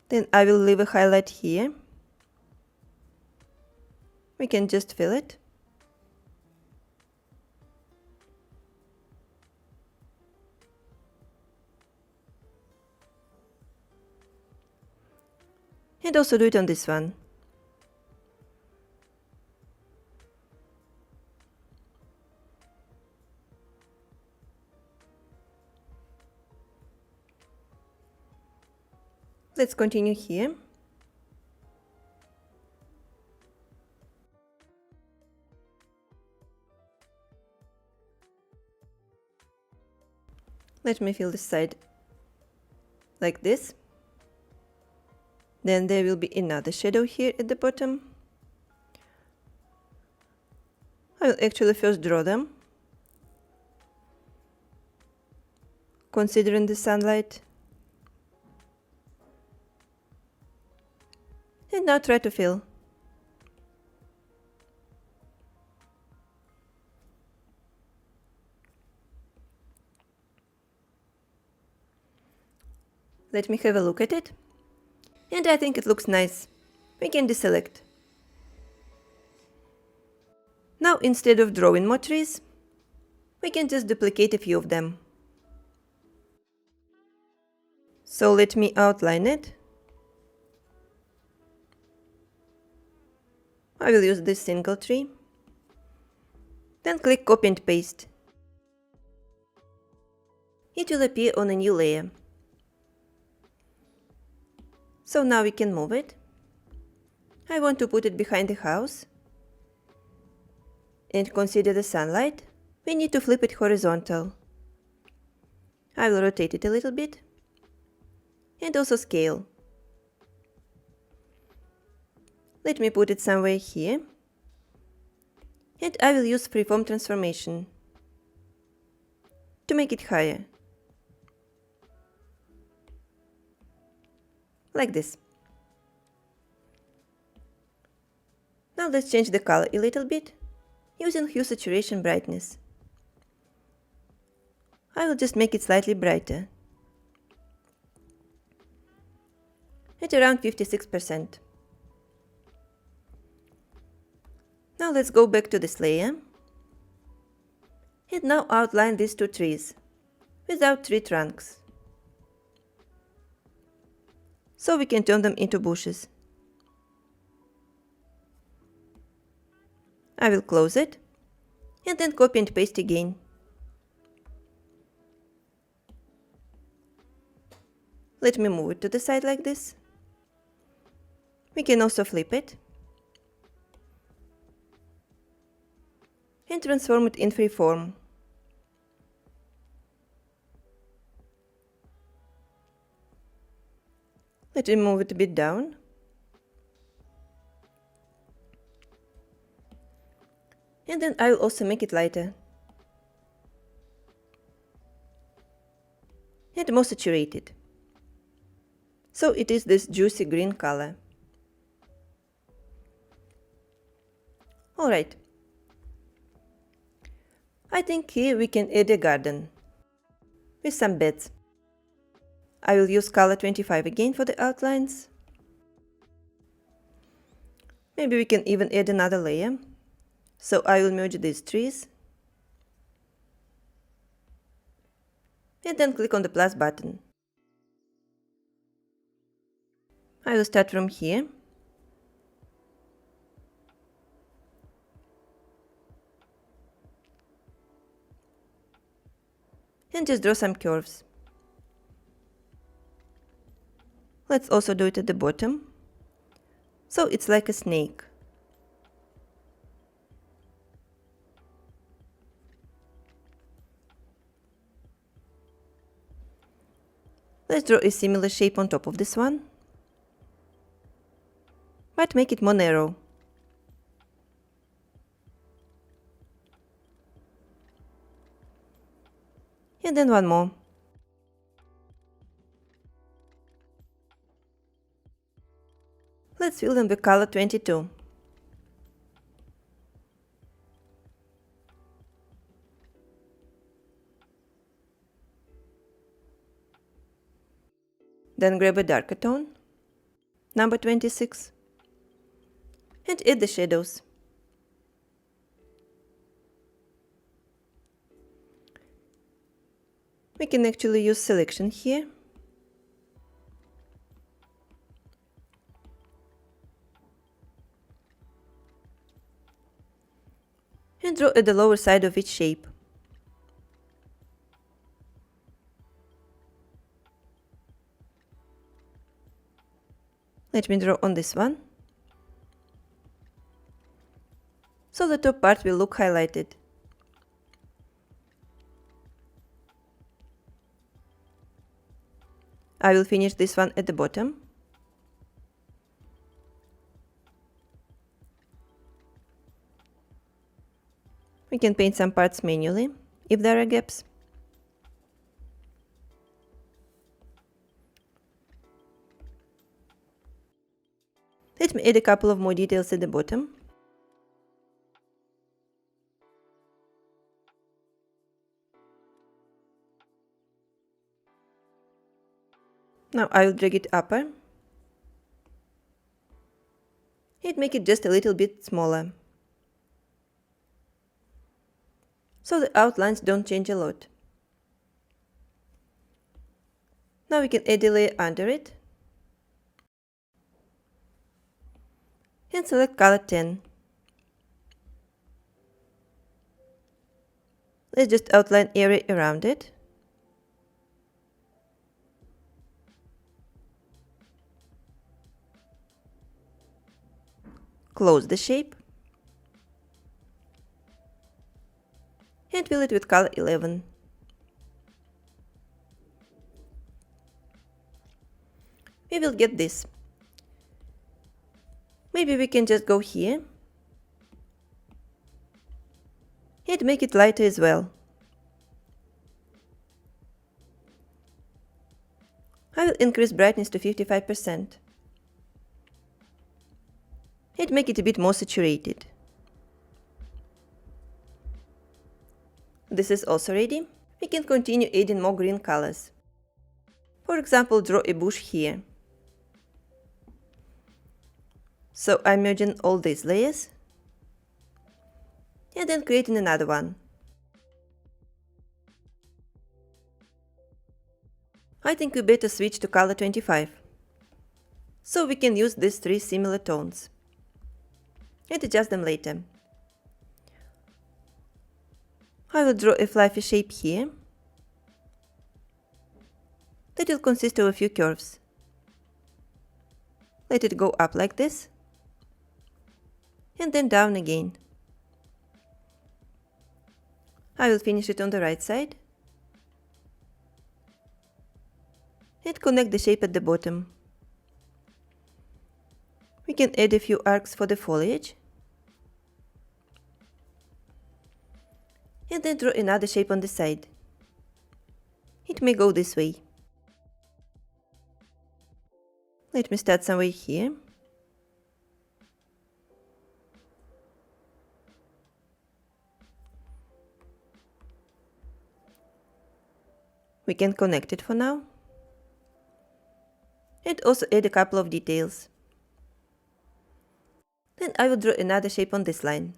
Then I will leave a highlight here. We can just fill it. And also do it on this one. Let's continue here. Let me fill this side like this. Then there will be another shadow here at the bottom. I will actually first draw them, considering the sunlight. And now try to fill. Let me have a look at it. And I think it looks nice. We can deselect. Now instead of drawing more trees, we can just duplicate a few of them. So let me outline it. I will use this single tree. Then click copy and paste. It will appear on a new layer. So now we can move it. I want to put it behind the house. And consider the sunlight. We need to flip it horizontal. I will rotate it a little bit. And also scale. Let me put it somewhere here. And I will use freeform transformation to make it higher. Like this. Now let's change the color a little bit using hue, saturation, brightness. I will just make it slightly brighter, at around 56%. Now let's go back to this layer and now outline these two trees without tree trunks. So we can turn them into bushes. I will close it and then copy and paste again. Let me move it to the side like this. We can also flip it and transform it in freeform. Let me move it a bit down. And then I will also make it lighter and more saturated. So it is this juicy green color. Alright. I think here we can add a garden with some beds. I will use color 25 again for the outlines. Maybe we can even add another layer. So I will merge these trees. And then click on the plus button. I will start from here. And just draw some curves. Let's also do it at the bottom. So it's like a snake. Let's draw a similar shape on top of this one, but make it more narrow. And then one more. Let's fill them with color 22. Then grab a darker tone, number 26, and add the shadows. We can actually use selection here. And draw at the lower side of each shape. Let me draw on this one. So the top part will look highlighted. I will finish this one at the bottom. We can paint some parts manually, if there are gaps. Let me add a couple of more details at the bottom. Now I will drag it upper and make it just a little bit smaller, so the outlines don't change a lot. Now we can add a layer under it and select color 10. Let's just outline area around it. Close the shape and fill it with color 11. We will get this. Maybe we can just go here and make it lighter as well. I will increase brightness to 55% and make it a bit more saturated. This is also ready. We can continue adding more green colors. For example, draw a bush here. So I'm merging all these layers and then creating another one. I think we better switch to color 25, so we can use these three similar tones and adjust them later. I will draw a fluffy shape here. that will consist of a few curves. Let it go up like this, and then down again. I will finish it on the right side, and connect the shape at the bottom. We can add a few arcs for the foliage, and then draw another shape on the side. It may go this way. Let me start somewhere here. We can connect it for now, and also add a couple of details. Then I will draw another shape on this line.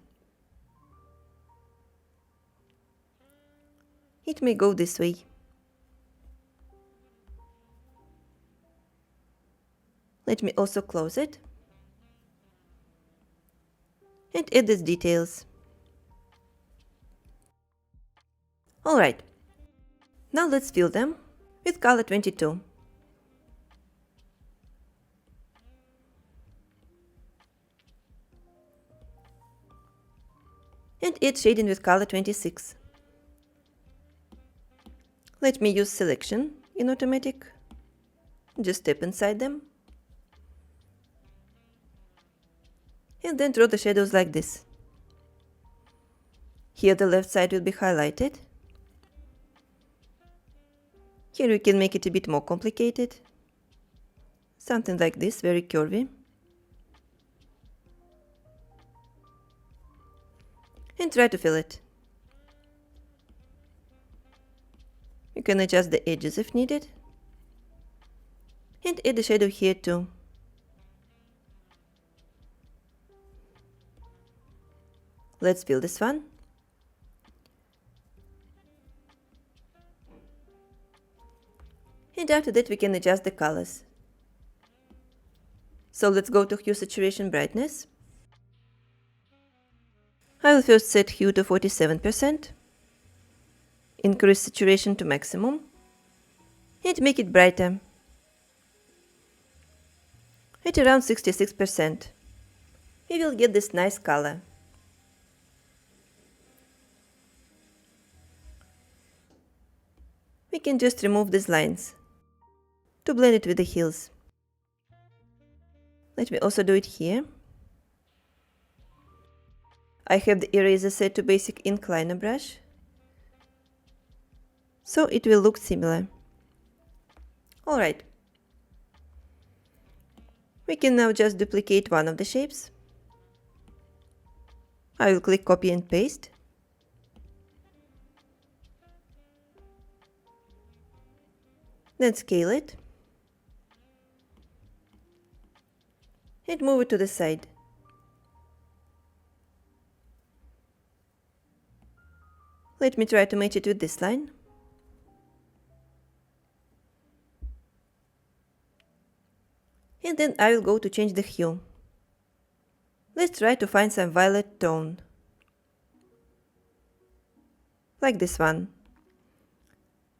It may go this way. Let me also close it and add these details. Alright, now let's fill them with color 22. And add shading with color 26. Let me use selection in automatic. Just step inside them. And then draw the shadows like this. Here the left side will be highlighted. Here we can make it a bit more complicated. Something like this, very curvy. And try to fill it. You can adjust the edges if needed. And add the shadow here too. Let's fill this one. And after that we can adjust the colors. So let's go to Hue, Saturation, Brightness. I will first set Hue to 47%, increase Saturation to maximum, and make it brighter. At around 66%, we will get this nice color. We can just remove these lines to blend it with the hills. Let me also do it here. I have the eraser set to basic ink liner brush, so it will look similar. Alright. We can now just duplicate one of the shapes. I will click copy and paste. Then scale it. And move it to the side. Let me try to match it with this line. And then I will go to change the hue. Let's try to find some violet tone. Like this one.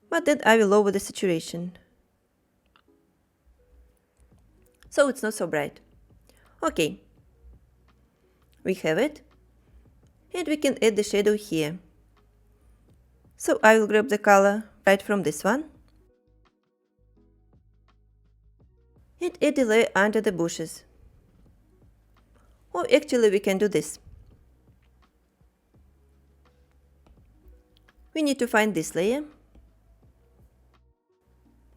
But then I will lower the saturation. So it's not so bright. Okay. We have it. And we can add the shadow here. So I will grab the color right from this one. And add the layer under the bushes. Or actually we can do this. We need to find this layer.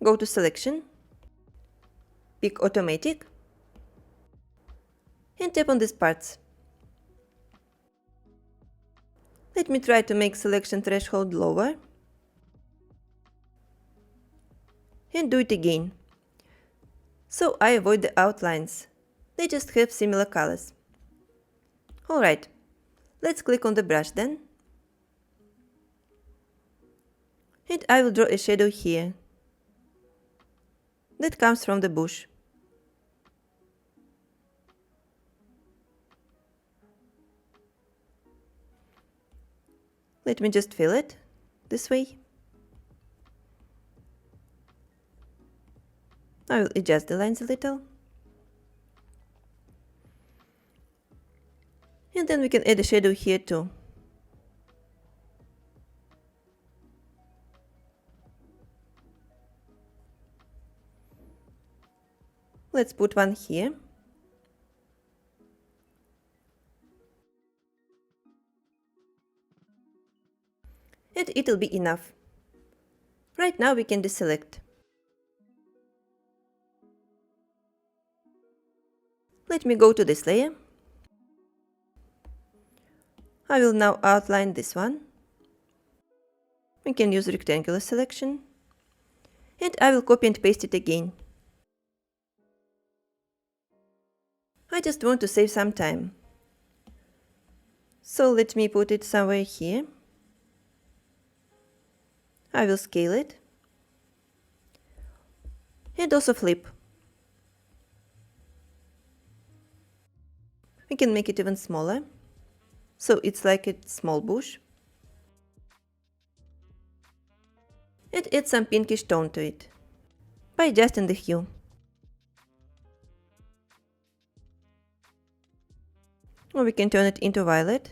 Go to Selection. Pick Automatic. And tap on these parts. Let me try to make selection threshold lower. And do it again. So I avoid the outlines. They just have similar colors. Alright, let's click on the brush then. And I will draw a shadow here. That comes from the bush. Let me just fill it this way. I will adjust the lines a little. And then we can add a shadow here too. Let's put one here. And it'll be enough. Right now we can deselect. Let me go to this layer. I will now outline this one. We can use rectangular selection. And I will copy and paste it again. I just want to save some time. So let me put it somewhere here. I will scale it. And also flip. We can make it even smaller. So it's like a small bush. And add some pinkish tone to it by adjusting the hue. Or we can turn it into violet.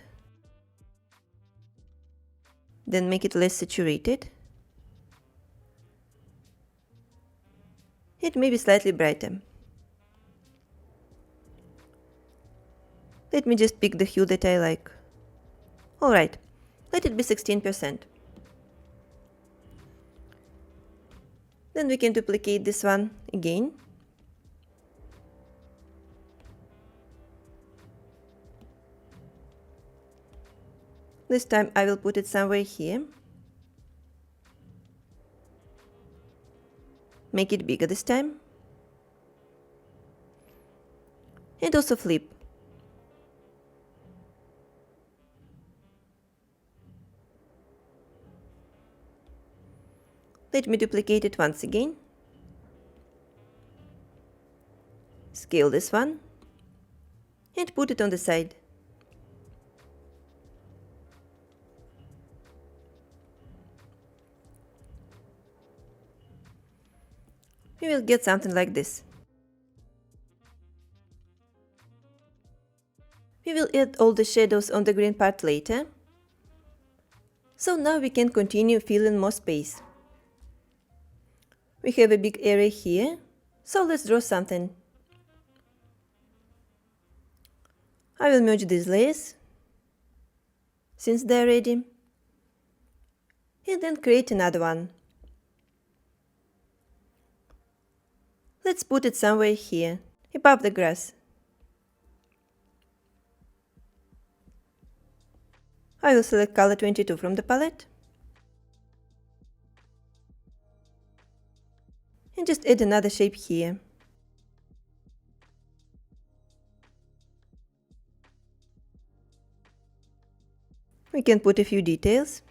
Then make it less saturated. It may be slightly brighter. Let me just pick the hue that I like. Alright, let it be 16%. Then we can duplicate this one again. This time I will put it somewhere here. Make it bigger this time. And also flip. Let me duplicate it once again. Scale this one. And put it on the side. We will get something like this. We will add all the shadows on the green part later. So now we can continue filling more space. We have a big area here, so let's draw something. I will merge these layers, since they're ready, and then create another one. Let's put it somewhere here, above the grass. I will select color 22 from the palette. And just add another shape here. We can put a few details.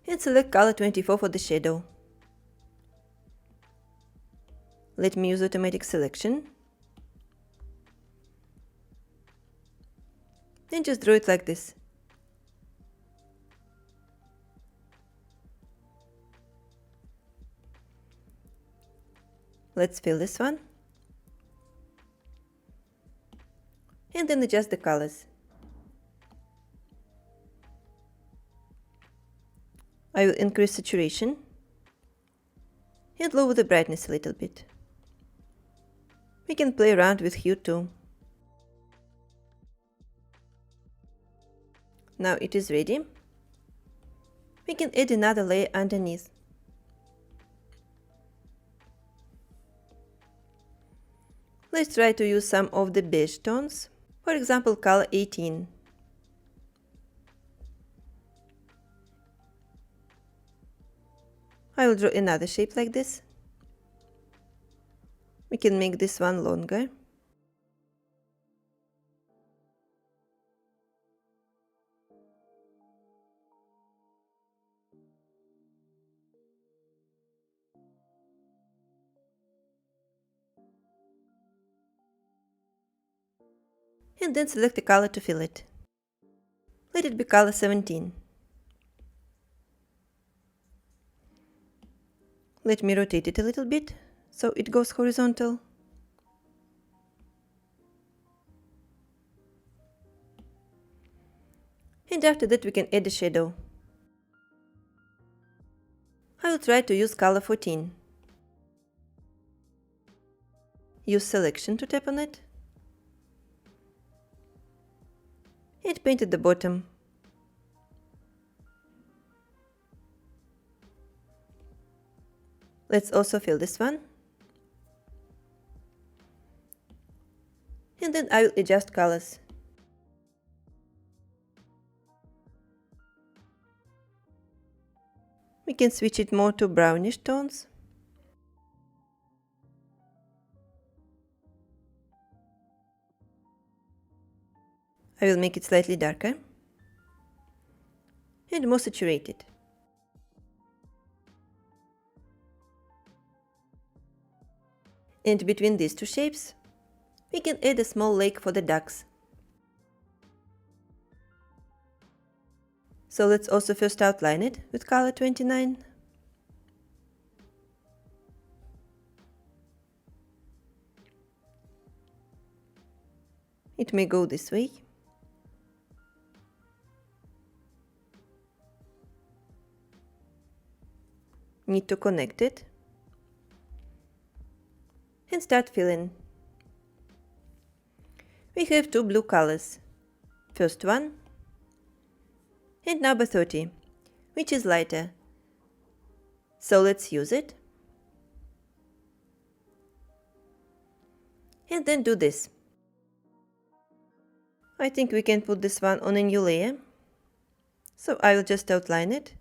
And select color 24 for the shadow. Let me use automatic selection. And just draw it like this. Let's fill this one. And then adjust the colors. I will increase saturation and lower the brightness a little bit. We can play around with hue too. Now it is ready. We can add another layer underneath. Let's try to use some of the beige tones, for example color 18. I will draw another shape like this. We can make this one longer. And then select a color to fill it. Let it be color 17. Let me rotate it a little bit so it goes horizontal. And after that we can add a shadow. I will try to use color 14. Use selection to tap on it. And paint at the bottom. Let's also fill this one. And then I will adjust colors. We can switch it more to brownish tones. I will make it slightly darker and more saturated. And between these two shapes, we can add a small lake for the ducks. So let's also first outline it with color 29. It may go this way. Need to connect it. And start filling. We have two blue colors. First one and number 30, which is lighter. So let's use it. And then do this. I think we can put this one on a new layer. So I will just outline it.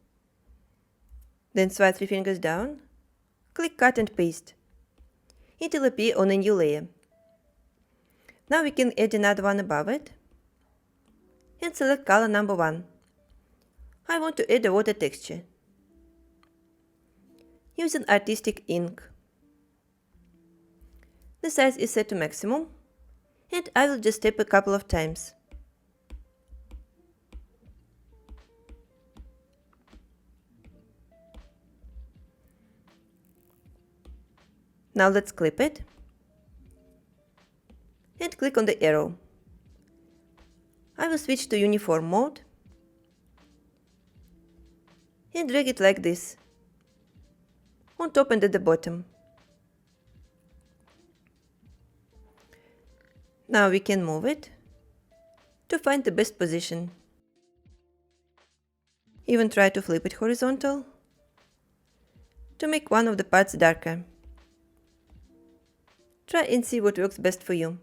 Then swipe 3 fingers down, click cut and paste. It will appear on a new layer. Now we can add another one above it. And select color number 1. I want to add a water texture. Use an artistic ink. The size is set to maximum, and I will just tap a couple of times. Now let's clip it and click on the arrow. I will switch to uniform mode and drag it like this, on top and at the bottom. Now we can move it to find the best position. Even try to flip it horizontal to make one of the parts darker. Try and see what works best for you.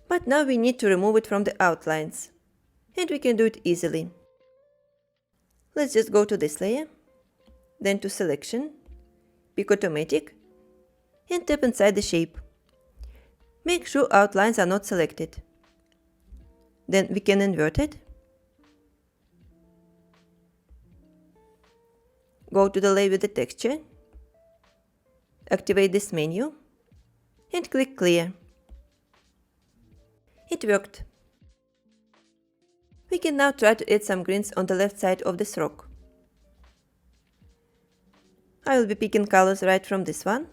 But now we need to remove it from the outlines, and we can do it easily. Let's just go to this layer, then to selection, pick automatic, and tap inside the shape. Make sure outlines are not selected. Then we can invert it. Go to the layer with the texture, activate this menu, and click clear. It worked. We can now try to add some greens on the left side of this rock. I will be picking colors right from this one,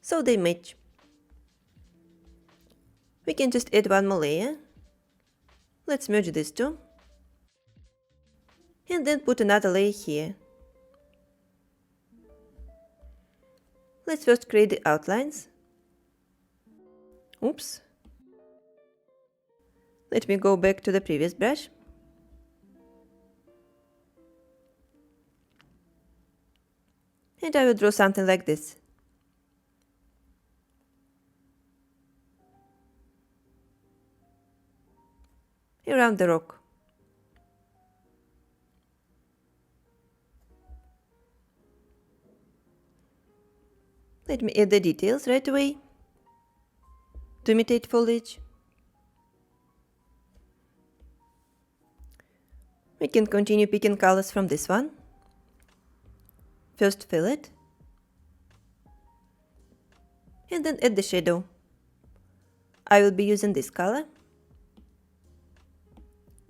so they match. We can just add one more layer. Let's merge these two. And then put another layer here. Let's first create the outlines. Oops. Let me go back to the previous brush. And I will draw something like this. Around the rock. Let me add the details right away to imitate foliage. We can continue picking colors from this one. First fill it, and then add the shadow. I will be using this color.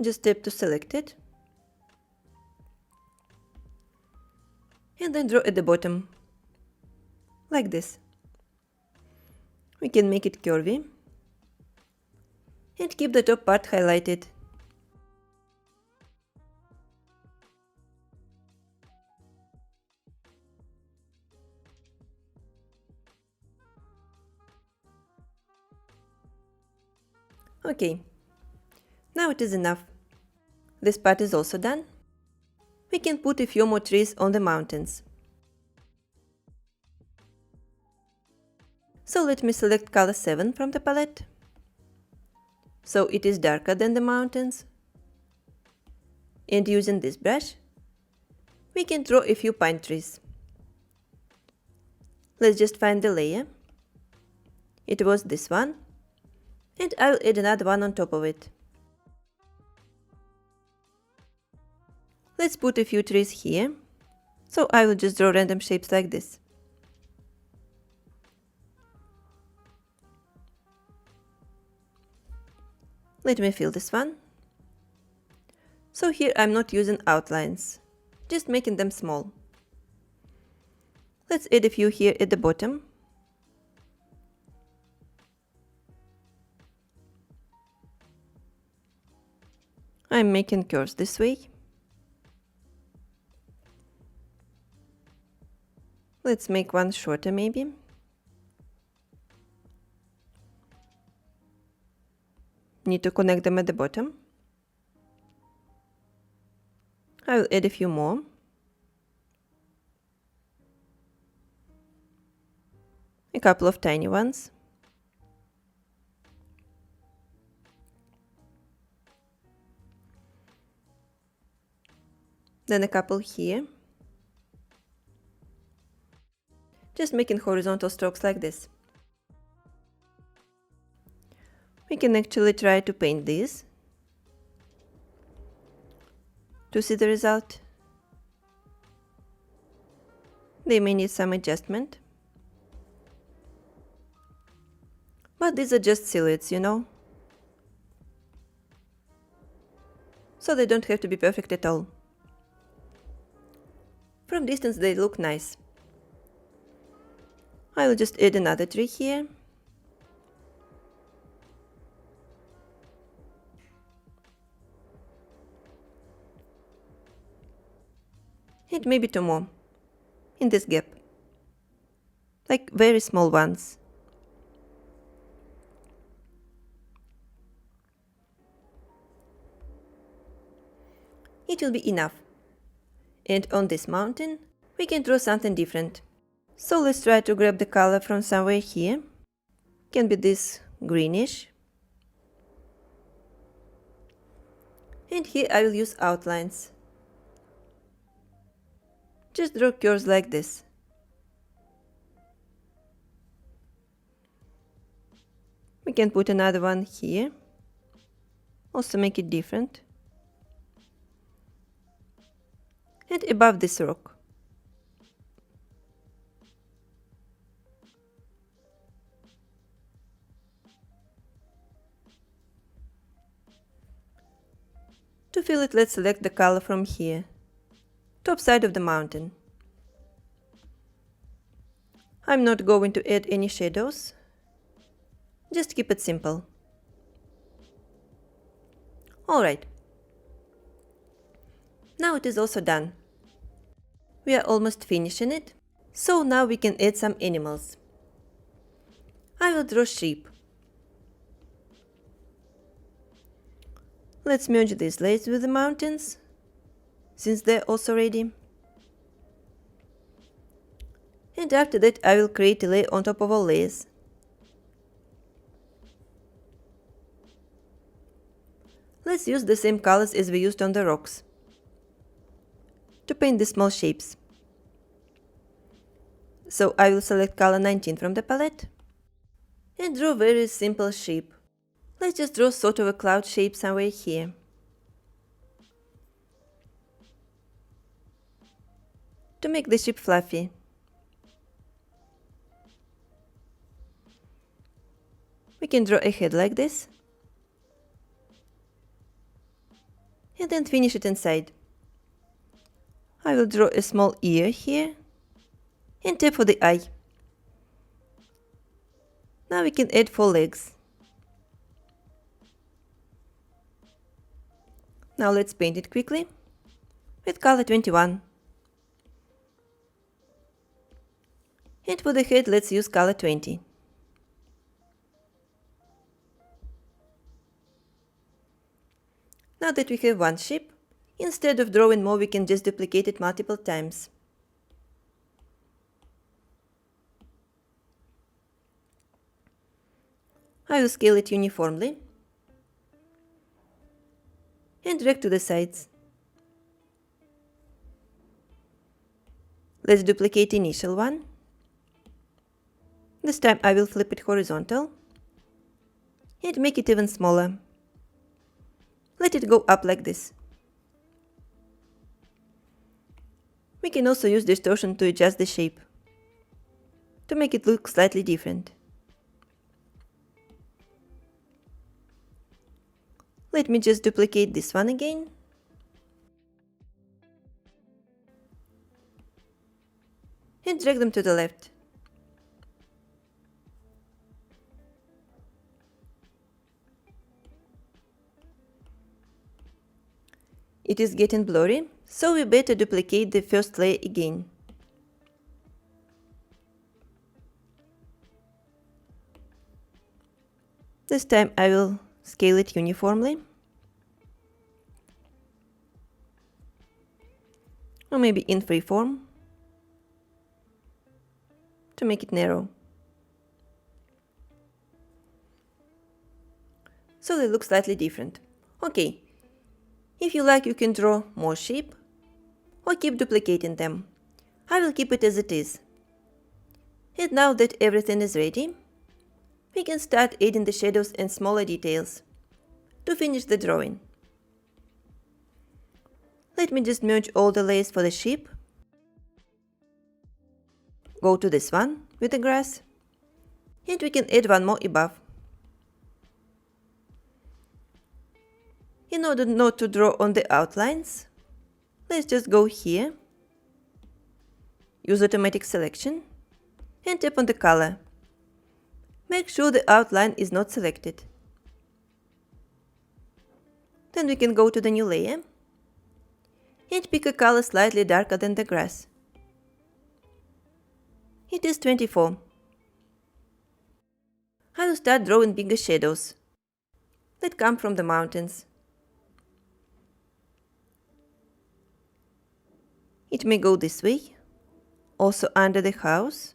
Just tap to select it, and then draw at the bottom, like this. We can make it curvy and keep the top part highlighted. Okay, now it is enough. This part is also done. We can put a few more trees on the mountains. So let me select color 7 from the palette. So it is darker than the mountains. And using this brush, we can draw a few pine trees. Let's just find the layer. It was this one. And I'll add another one on top of it. Let's put a few trees here. So I will just draw random shapes like this. Let me fill this one. So here I'm not using outlines, just making them small. Let's add a few here at the bottom. I'm making curves this way. Let's make one shorter maybe. Need to connect them at the bottom. I will add a few more. A couple of tiny ones. Then a couple here. Just making horizontal strokes like this. We can actually try to paint these to see the result. They may need some adjustment. But these are just silhouettes, you know. So they don't have to be perfect at all. From distance they look nice. I will just add another tree here. And maybe two more, in this gap, like very small ones. It will be enough. And on this mountain, we can draw something different. So let's try to grab the color from somewhere here. Can be this greenish. And here I will use outlines. Just draw curves like this. We can put another one here. Also make it different. And above this rock. To fill it, let's select the color from here. Top side of the mountain. I'm not going to add any shadows. Just keep it simple. Alright. Now it is also done. We are almost finishing it. So now we can add some animals. I will draw sheep. Let's merge these layers with the mountains, since they're also ready. And after that I will create a layer on top of all layers. Let's use the same colors as we used on the rocks to paint the small shapes. So I will select color 19 from the palette and draw very simple shape. Let's just draw sort of a cloud shape somewhere here. To make the shape fluffy. We can draw a head like this. And then finish it inside. I will draw a small ear here and tap for the eye. Now we can add 4 legs. Now let's paint it quickly with color 21. And for the head, let's use color 20. Now that we have one shape, instead of drawing more, we can just duplicate it multiple times. I will scale it uniformly and drag to the sides. Let's duplicate the initial one. This time I will flip it horizontal and make it even smaller. Let it go up like this. We can also use distortion to adjust the shape, to make it look slightly different. Let me just duplicate this one again. And drag them to the left. It is getting blurry, so we better duplicate the first layer again. This time I will scale it uniformly. Or maybe in freeform, to make it narrow. So they look slightly different. Okay. If you like, you can draw more shape or keep duplicating them. I will keep it as it is. And now that everything is ready, we can start adding the shadows and smaller details to finish the drawing. Let me just merge all the layers for the sheep. Go to this one with the grass, and we can add one more above. In order not to draw on the outlines, let's just go here, use automatic selection, and tap on the color. Make sure the outline is not selected. Then we can go to the new layer and pick a color slightly darker than the grass. It is 24. I will start drawing bigger shadows that come from the mountains. It may go this way, also under the house.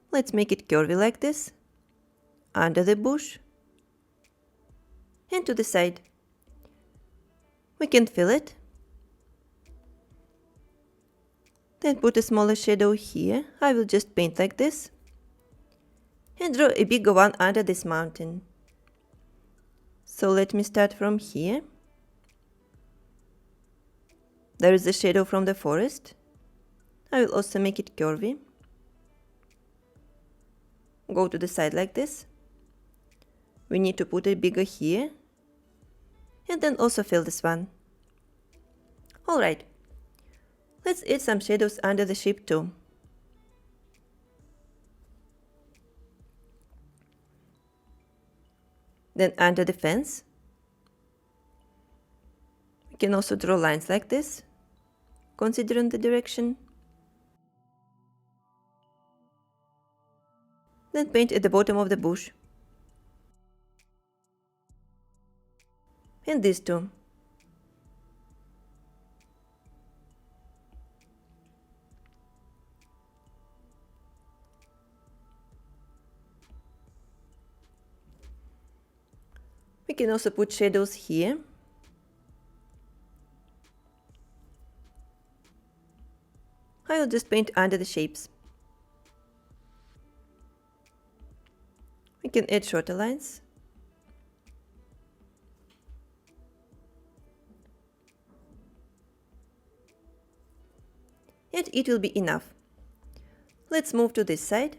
Let's make it curvy like this, under the bush, and to the side. We can fill it. Then put a smaller shadow here. I will just paint like this. And draw a bigger one under this mountain. So let me start from here. There is a shadow from the forest. I will also make it curvy. Go to the side like this. We need to put it bigger here. And then also fill this one. Alright. Let's add some shadows under the sheep too. Then under the fence. We can also draw lines like this, considering the direction. Then paint at the bottom of the bush. And these two. We can also put shadows here. I will just paint under the shapes. We can add shorter lines. And it will be enough. Let's move to this side.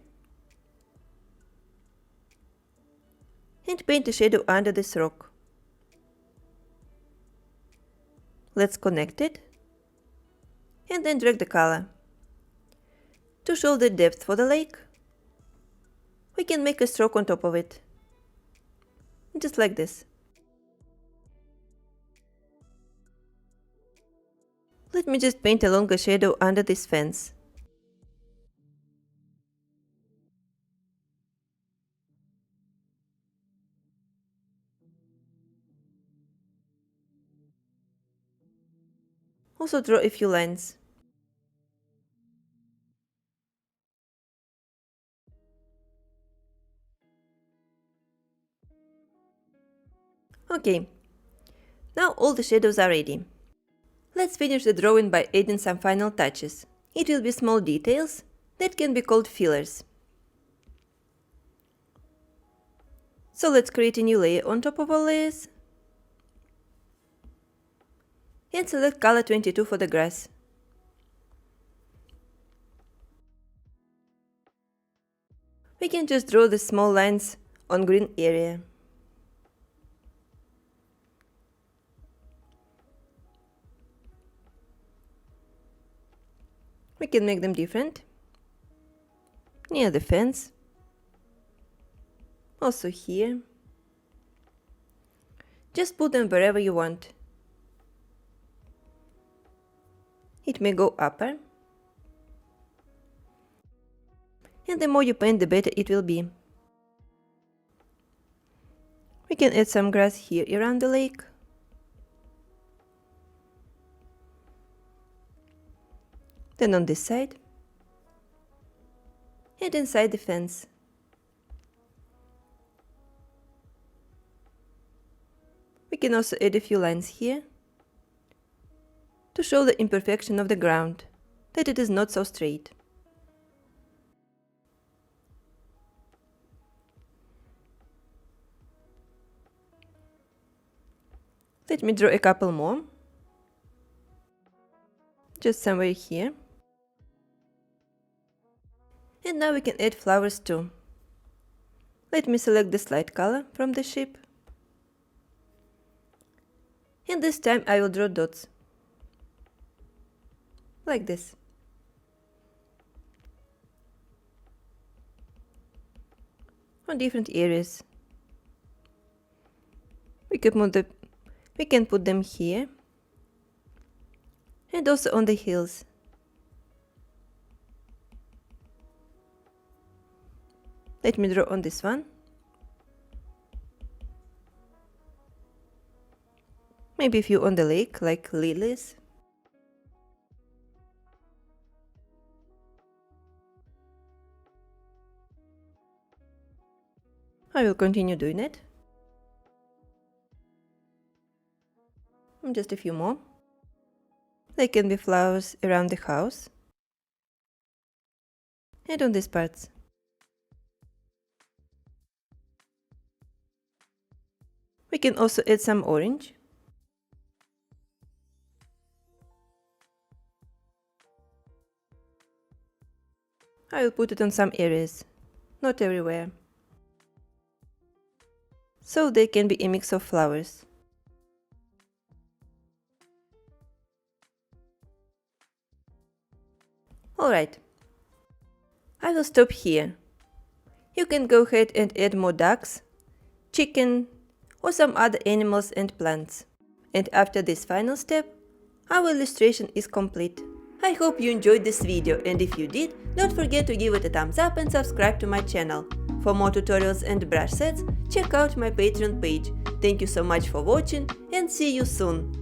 And paint a shadow under this rock. Let's connect it. And then drag the color. To show the depth for the lake, we can make a stroke on top of it. Just like this. Let me just paint a longer shadow under this fence. Also draw a few lines. Okay, now all the shadows are ready. Let's finish the drawing by adding some final touches. It will be small details that can be called fillers. So let's create a new layer on top of all layers. And select color 22 for the grass. We can just draw the small lines on green area. We can make them different. Near the fence. Also here. Just put them wherever you want. It may go upper. And the more you paint, the better it will be. We can add some grass here around the lake. Then on this side. And inside the fence. We can also add a few lines here to show the imperfection of the ground, that it is not so straight. Let me draw a couple more, just somewhere here. And now we can add flowers too. Let me select the slide color from the ship. And this time I will draw dots. Like this. On different areas. We can put them here. And also on the hills. Let me draw on this one. Maybe a few on the lake, like lilies. I will continue doing it. Just a few more. There can be flowers around the house. And on these parts. We can also add some orange. I will put it on some areas, not everywhere. So there can be a mix of flowers. Alright, I will stop here. You can go ahead and add more ducks, chicken, or some other animals and plants. And after this final step, our illustration is complete. I hope you enjoyed this video, and if you did, don't forget to give it a thumbs up and subscribe to my channel. For more tutorials and brush sets, check out my Patreon page. Thank you so much for watching, and see you soon!